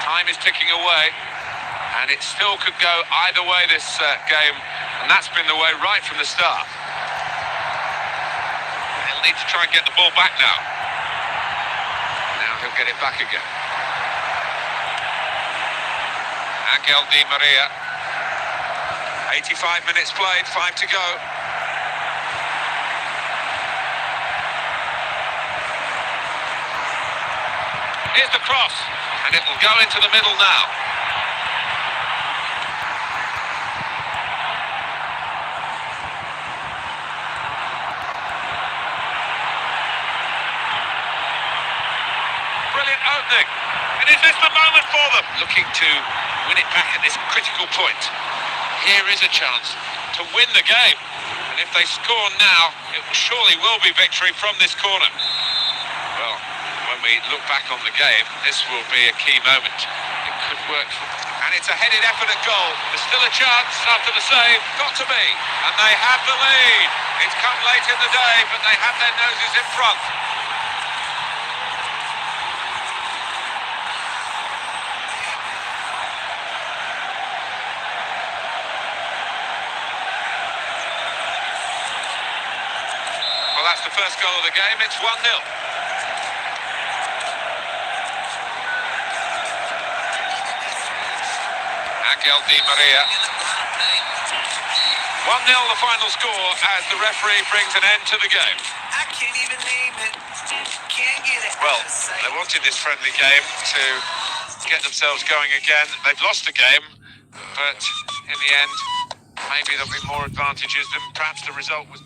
S1: Time is ticking away, and it still could go either way this game, and that's been the way right from the start. He'll need to try and get the ball back now. Now he'll get it back again. Angel Di Maria. 85 minutes played, 5 to go. Here's the cross, and it will go into the middle now. Brilliant opening. And is this the moment for them? Looking to win it back at this critical point. Here is a chance to win the game. And if they score now, it surely will be victory from this corner. Well, when we look back on the game, this will be a key moment. It could work. And it's a headed effort at goal. There's still a chance after the save. Got to be. And they have the lead. It's come late in the day, but they have their noses in front. Well, that's the first goal of the game. It's 1-0. Angel Di Maria. 1-0 the final score as the referee brings an end to the game.
S3: I can't even name it. Can't get it.
S1: Well, they wanted this friendly game to get themselves going again. They've lost the game, but in the end, maybe there'll be more advantages than perhaps the result was.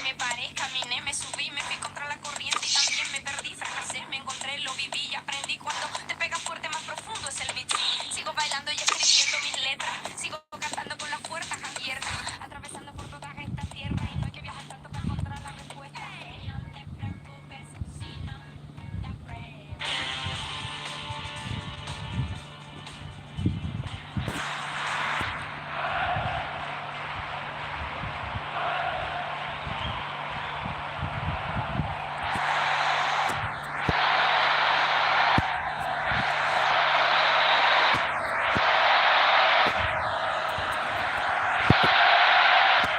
S3: Me paré, caminé, me subí, me fui contra la corriente y también me perdí, fracasé, me encontré, lo viví y aprendí. Cuando te pega fuerte, más profundo es el beat. Sigo bailando y escribiendo mis letras, sigo cantando con las puertas abiertas, atravesando por toda esta tierra y no hay que viajar tanto para encontrar la respuesta. No te preocupes si no te apruebas.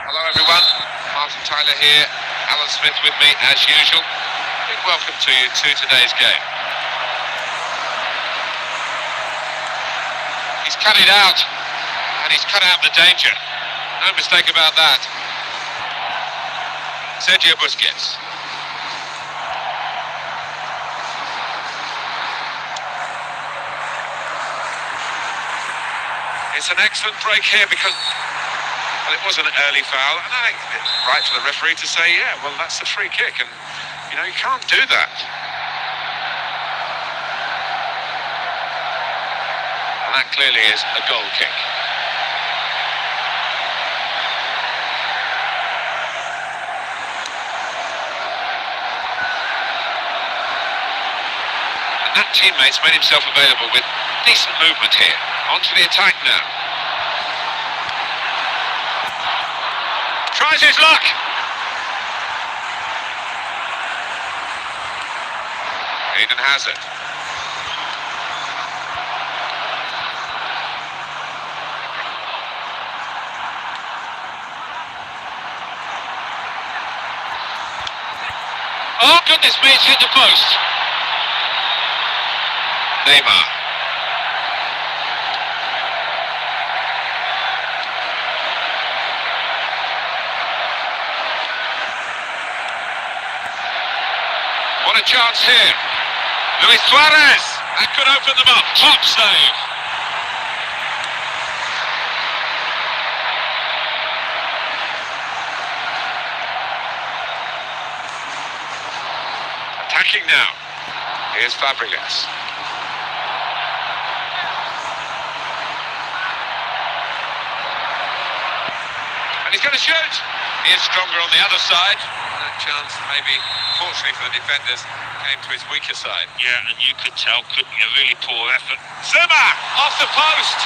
S1: Hello everyone, Martin Tyler here, Alan Smith with me as usual. Big welcome to you to today's game. He's cut it out, and he's cut out the danger. No mistake about that. Sergio Busquets. It's an excellent break here because, well, it was an early foul, and I think it's right for the referee to say, yeah, well, that's a free kick, and, you know, you can't do that. And that clearly is a goal kick. And that teammate's made himself available with decent movement here. On to the attack now. Tries his luck. Eden Hazard. Oh goodness me, it's hit the post. Neymar. What a chance here. Luis Suarez. That could open them up. Top save. Attacking now. Here's Fabregas. And he's going to shoot. He is stronger on the other side. That chance, maybe, fortunately for the defenders, came to his weaker side.
S2: Yeah, and you could tell, couldn't you? Really poor effort.
S1: Zuma off the post.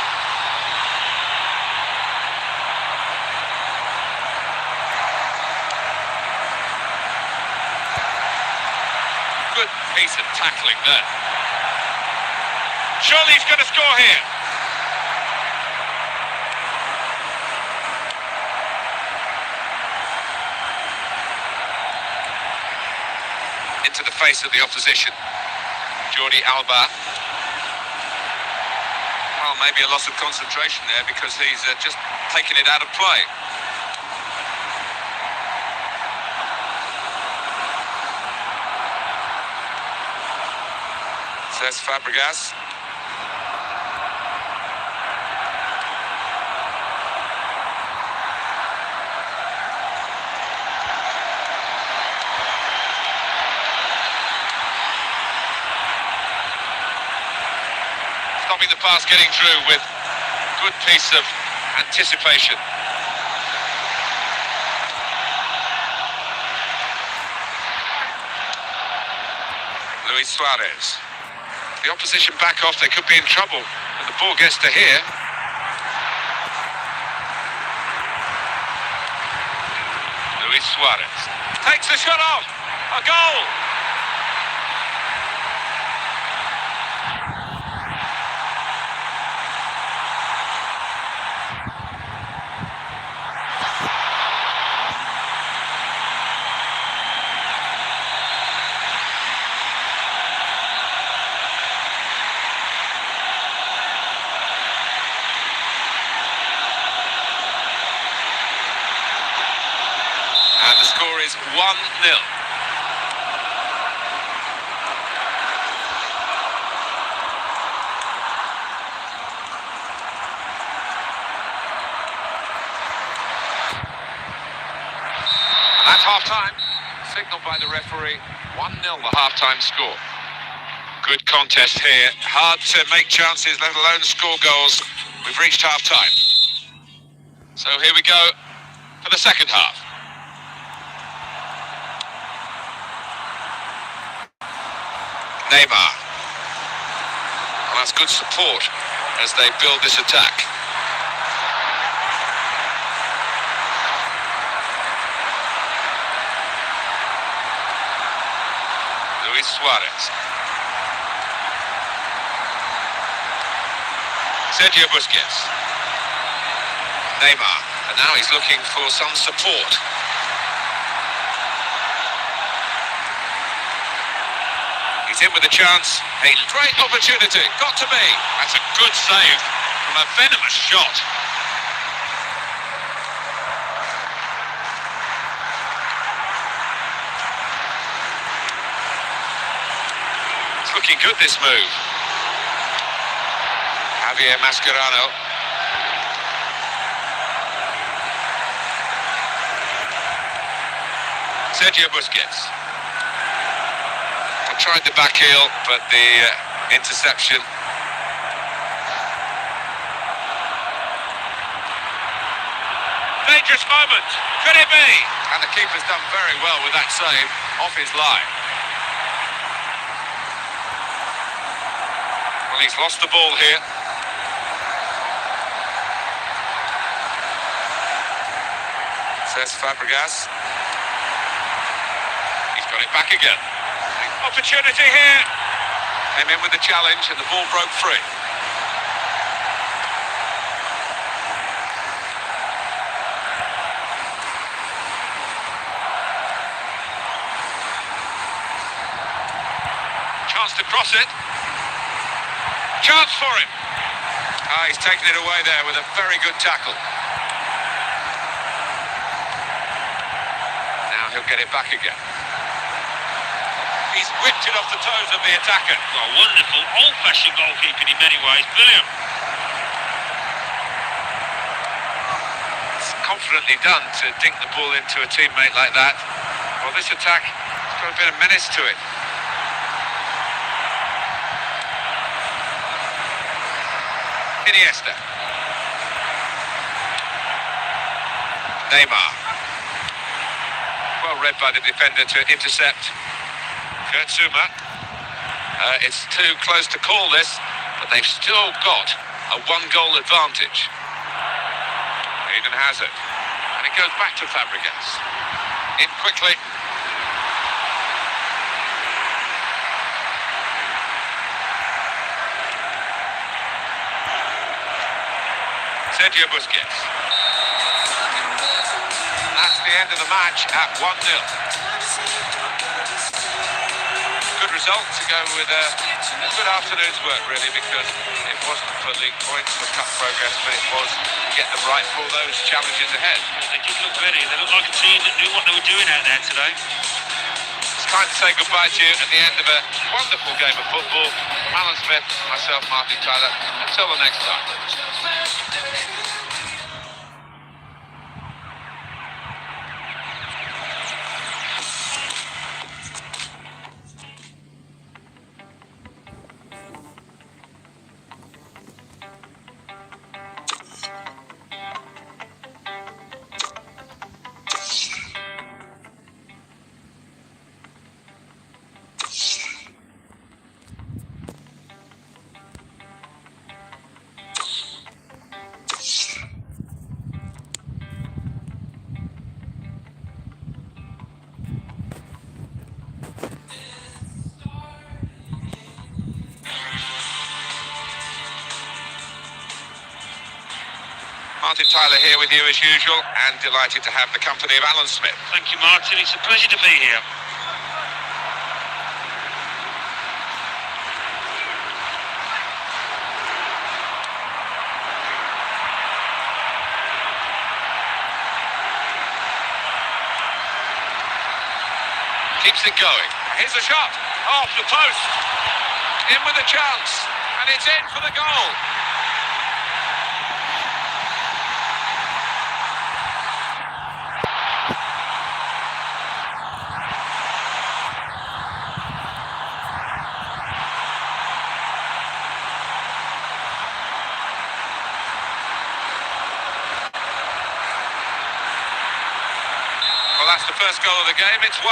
S1: Good piece of tackling there. Surely he's going to score here. Into the face of the opposition. Jordi Alba. Oh, maybe a loss of concentration there because he's just taken it out of play. Says Fabregas. Stopping the pass getting through with good piece of anticipation. Luis Suarez. The opposition back off, they could be in trouble when the ball gets to here. Luis Suarez takes the shot off. A goal. 1-0. That's half-time, signalled by the referee. 1-0 the half-time score. Good contest here. Hard to make chances, let alone score goals. We've reached half-time. So here we go for the second half. Neymar. Well, that's good support as they build this attack. Luis Suarez. Sergio Busquets. Neymar. And now he's looking for some support. He's in with a chance. A great opportunity. Got to be. That's a good save from a venomous shot. It's looking good, this move. Javier Mascherano. Sergio Busquets. Tried the back heel, but the interception. Dangerous moment. Could it be? And the keeper's done very well with that save off his line. Well, he's lost the ball here. Says Fabregas. He's got it back again. Opportunity here. Came in with the challenge and the ball broke free. Chance to cross it. Chance for him. He's taken it away there with a very good tackle. Now he'll get it back again. He's whipped it off the toes of the attacker.
S2: Well, wonderful, old-fashioned goalkeeping in many ways. Brilliant.
S1: It's confidently done to dink the ball into a teammate like that. Well, this attack has got a bit of menace to it. Iniesta. Neymar. Well read by the defender to intercept. Kurtzuma. It's too close to call this, but they've still got a one-goal advantage. Eden Hazard. And it goes back to Fabregas. In quickly. Sergio Busquets. That's the end of the match at 1-0. Good result to go with a good afternoon's work, really, because it wasn't for league points or cup progress, but it was to get them right for those challenges ahead.
S2: They did look ready. They looked like a team that knew what they were doing out there today.
S1: It's time to say goodbye to you at the end of a wonderful game of football. From Alan Smith, myself, Martin Tyler. Until the next time. Martin Tyler here with you as usual, and delighted to have the company of Alan Smith.
S2: Thank you, Martin. It's a pleasure to be here.
S1: Keeps it going. Here's a shot. Off the post. In with a chance. And it's in for the goal. Well, that's the first goal of the game. It's 1-0.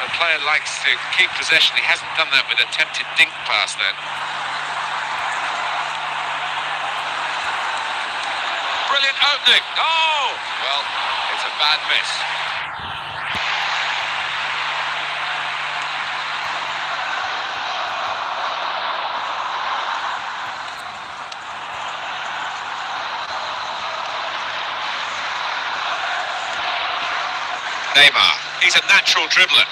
S1: The player likes to keep possession. He hasn't done that with a tempted dink pass then. Brilliant opening. Oh! Well, it's a bad miss. Neymar, he's a natural dribbler.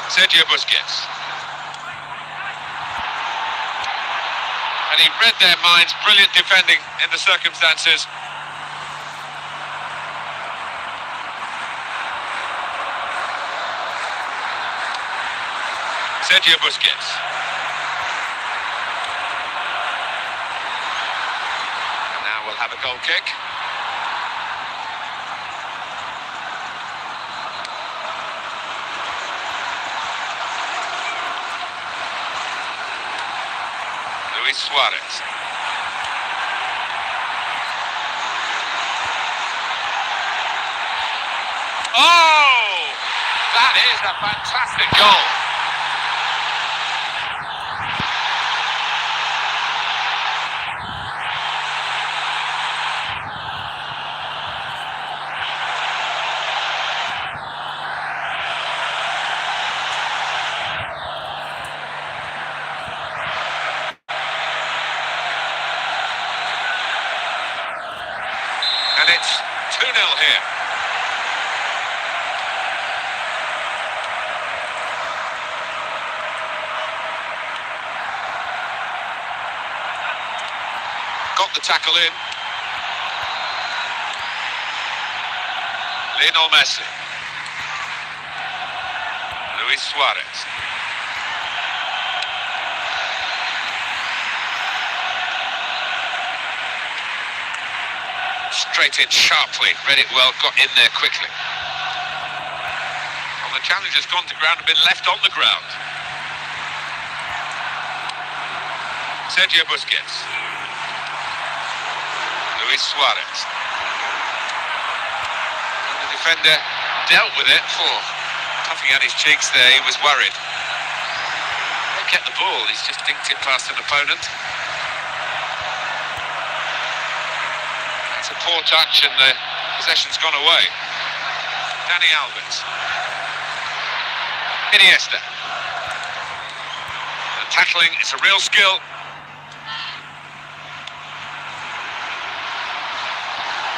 S1: Sergio Busquets. And he read their minds, brilliant defending in the circumstances. Sergio Busquets. And now we'll have a goal kick. Luis Suarez. Oh! That is a fantastic goal. And it's 2-0 here. Got the tackle in. Lionel Messi. Luis Suarez. Straight in sharply, read it well, got in there quickly. Well, the challenger's gone to ground and been left on the ground. Sergio Busquets. Luis Suarez. And the defender dealt with it. Oh, puffing at his cheeks there, he was worried. He kept the ball, he's just dinked it past an opponent. It's a poor touch and the possession's gone away. Dani Alves. Iniesta. The tackling is a real skill.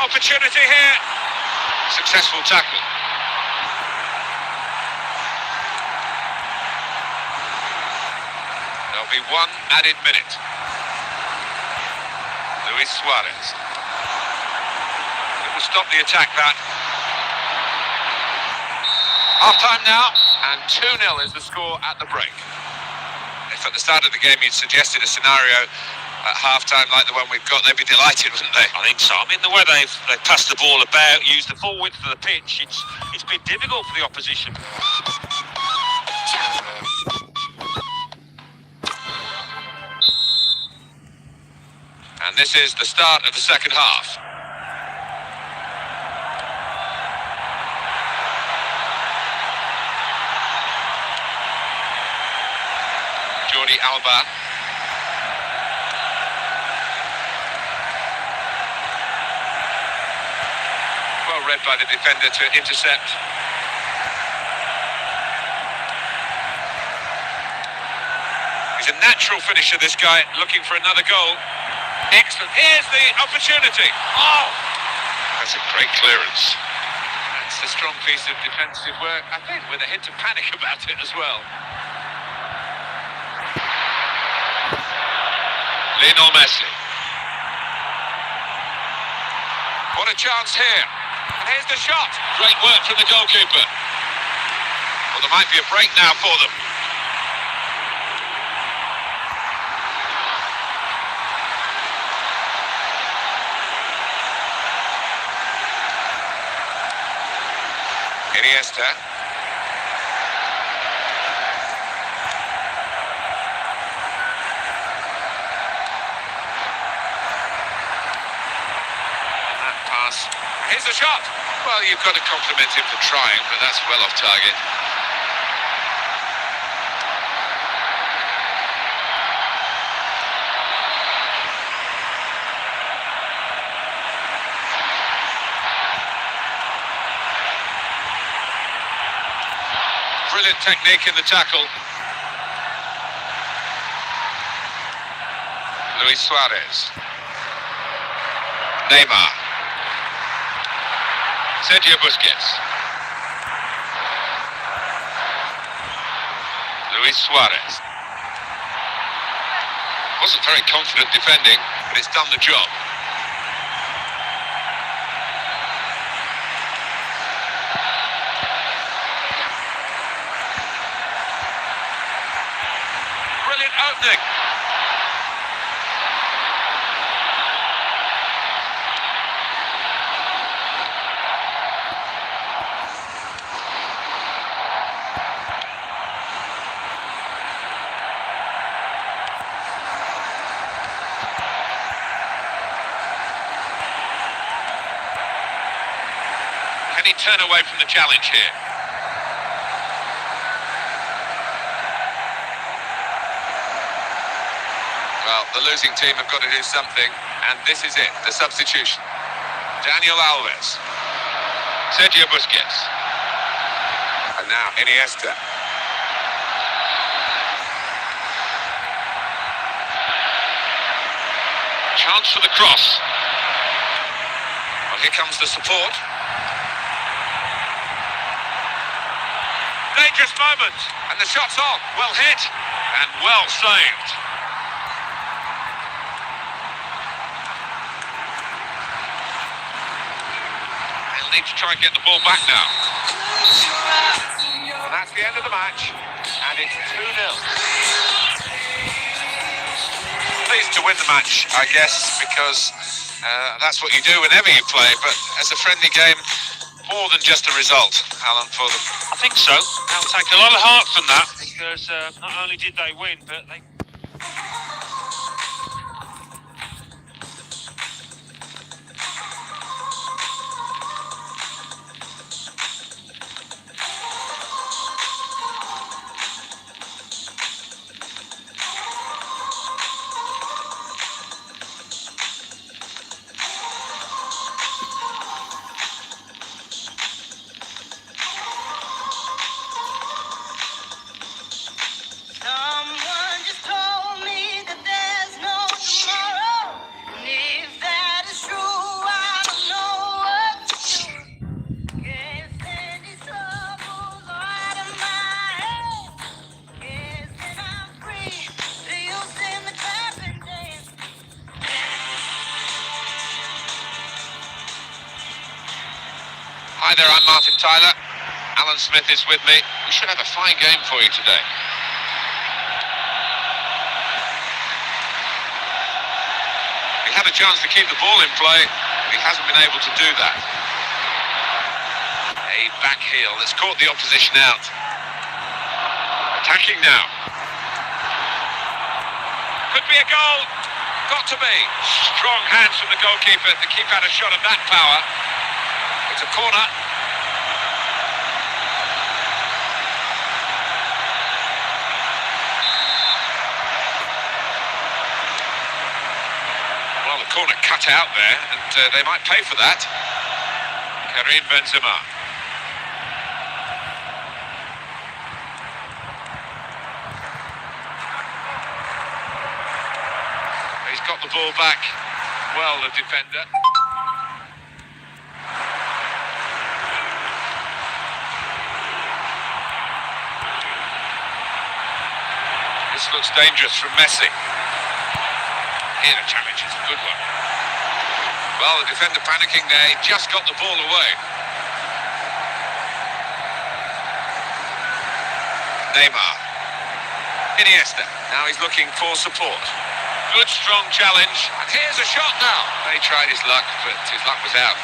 S1: Opportunity here. Successful tackle. There'll be one added minute. Luis Suarez. It will stop the attack, that. Half-time now, and 2-0 is the score at the break. If at the start of the game you'd suggested a scenario at half-time like the one we've got, they'd be delighted, wouldn't they?
S2: I think so. I mean, the way they've passed the ball about, used the full width of the pitch, it's been difficult for the opposition.
S1: And this is the start of the second half. Jordi Alba. Well read by the defender to intercept. He's a natural finisher, this guy, looking for another goal. Excellent. Here's the opportunity. Oh! That's a great clearance. That's a strong piece of defensive work, I think, with a hint of panic about it as well. Lionel Messi. What a chance here. And here's the shot. Great work from the goalkeeper. Well, there might be a break now for them. Iniesta. That pass. Here's the shot. Well, you've got to compliment him for trying, but that's well off target. Brilliant technique in the tackle. Luis Suarez. Neymar. Sergio Busquets. Luis Suarez. Wasn't very confident defending, but it's done the job. Brilliant opening. Can he turn away from the challenge here? Well, the losing team have got to do something, and this is it, the substitution. Daniel Alves. Sergio Busquets. And now Iniesta. Chance for the cross. Well, here comes the support. Dangerous moment, and the shot's on. Well hit, and well saved. They'll need to try and get the ball back now. And that's the end of the match, and it's 2-0. Pleased to win the match, I guess, because that's what you do whenever you play, but as a friendly game, more than just a result, Alan, for them.
S2: I think so. They'll take a lot of heart from that, because not only did they win, but they...
S3: Someone just told me that there's no tomorrow. And if that is true, I don't know what to do. Can't stand these troubles out of my head. Can't stand I'm free. Feel in the clap and dance.
S1: Hi there, I'm Martin Tyler. Alan Smith is with me. We should have a fine game for you today. He had a chance to keep the ball in play, but he hasn't been able to do that. A back heel that's caught the opposition out. Attacking now. Could be a goal. Got to be. Strong hands from the goalkeeper to keep out a shot of that power. It's a corner. Well, the corner cut out there, and they might pay for that. Karim Benzema. He's got the ball back. Well, the defender. This looks dangerous from Messi. Here the challenge is a good one. Well, the defender panicking there, he just got the ball away. Neymar. Iniesta. Now he's looking for support. Good, strong challenge. And here's a shot now. He tried his luck, but his luck was out.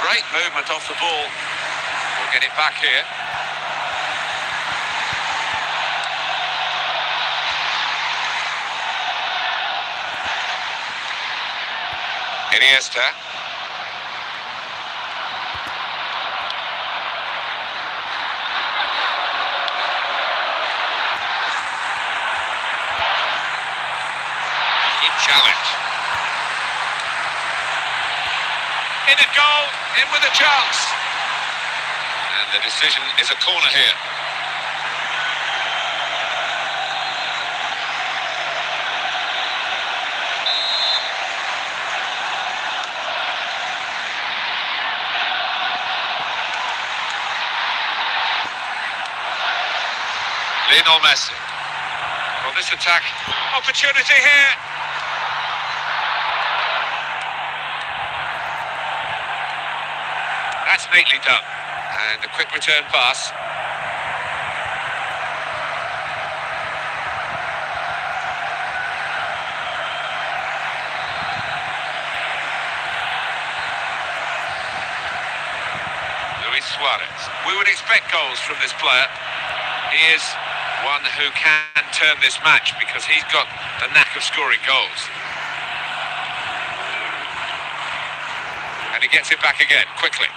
S1: Great movement off the ball. We'll get it back here. Iniesta. Good challenge. In a goal, in with a chance. And the decision is a corner here. Lionel Messi. Well, this attack, opportunity here. That's neatly done. And a quick return pass. Luis Suarez. We would expect goals from this player. He is one who can turn this match because he's got the knack of scoring goals. And he gets it back again, quickly.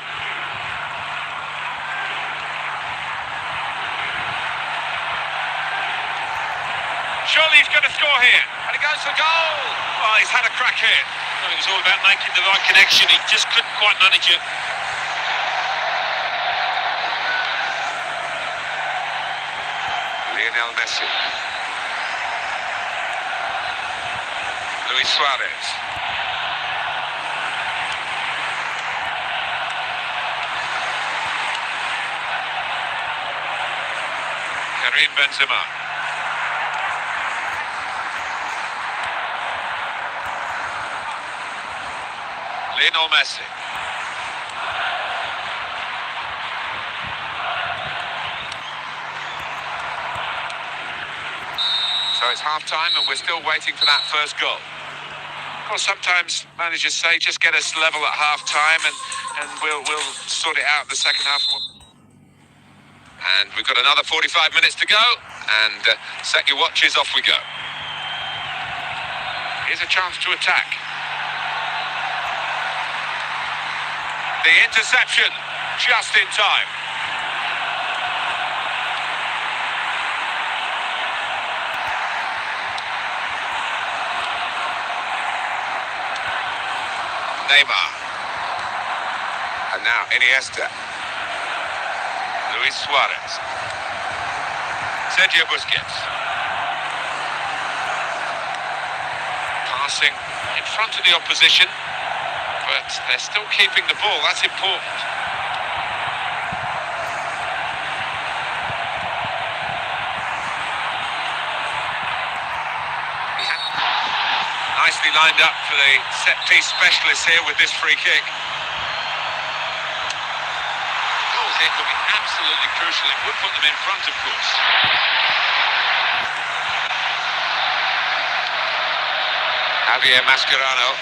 S1: Surely he's going to score here. And he goes for goal. Oh, he's had a crack here.
S2: Well, it was all about making the right connection. He just couldn't quite manage it.
S1: Lionel Messi. Luis Suarez. Karim Benzema. Lionel Messi. So it's half-time and we're still waiting for that first goal. Of course, sometimes managers say just get us level at half-time and we'll sort it out in the second half. And we've got another 45 minutes to go, and set your watches, off we go. Here's a chance to attack. The interception, just in time. Neymar. And now Iniesta. Luis Suarez. Sergio Busquets. Passing in front of the opposition, but they're still keeping the ball. That's important. Nicely lined up for the set-piece specialist here with this free kick. Goals here could be absolutely crucial. It would put them in front, of course. Javier Mascherano.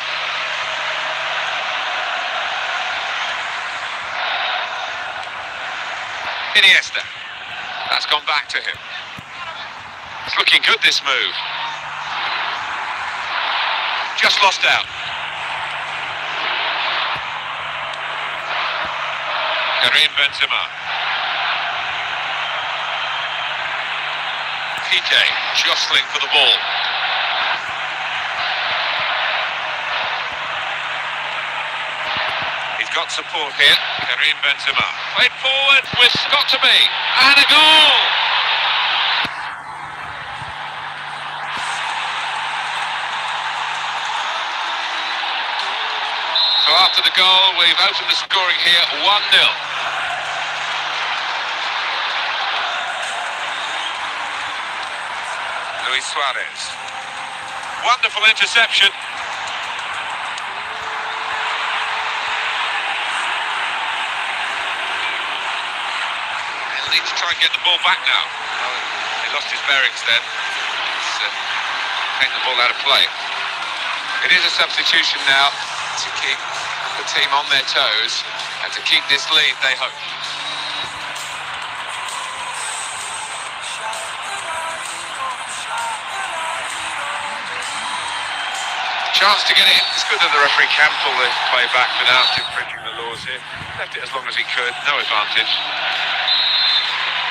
S1: Iniesta. That's gone back to him. It's looking good, this move. Just lost out. Karim Benzema. Piqué jostling for the ball. He's got support here. Karim Benzema. Played forward with got to be. And a goal! So after the goal, we've opened the scoring here 1-0. Luis Suarez. Wonderful interception. He'll need to try and get the ball back now. Oh, he lost his bearings then. He's taken the ball out of play. It is a substitution now to keep the team on their toes and to keep this lead, they hope. Chance to get it in. It's good that the referee can pull the play back without infringing the laws here. Left it as long as he could, no advantage.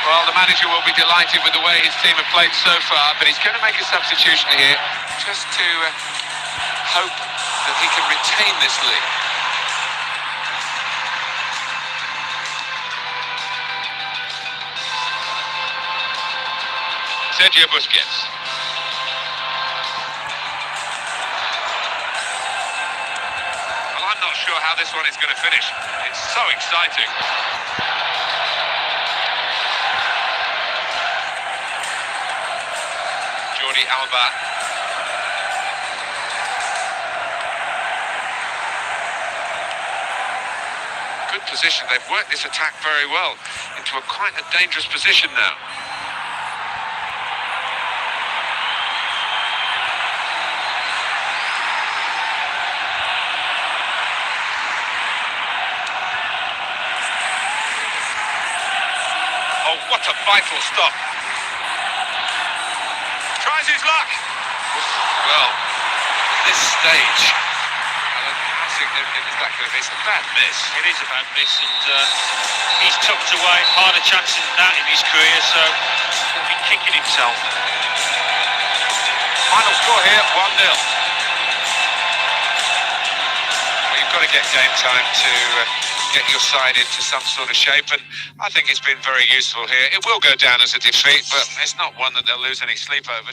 S1: Well, the manager will be delighted with the way his team have played so far, but he's going to make a substitution here just to hope that he can retain this lead. Sergio Busquets. I'm not sure how this one is going to finish. It's so exciting. Jordi Alba. Good position. They've worked this attack very well into quite a dangerous position now. Oh, what a vital stop. Tries his luck. Well, at this stage, how significant is that going to be? It's a bad miss.
S2: It is a bad miss, and he's tucked away harder chances than that in his career, so he'll be kicking himself.
S1: Final score here, 1-0. Well, you've got to get game time to get your side into some sort of shape, and I think it's been very useful here. It will go down as a defeat, but it's not one that they'll lose any sleep over.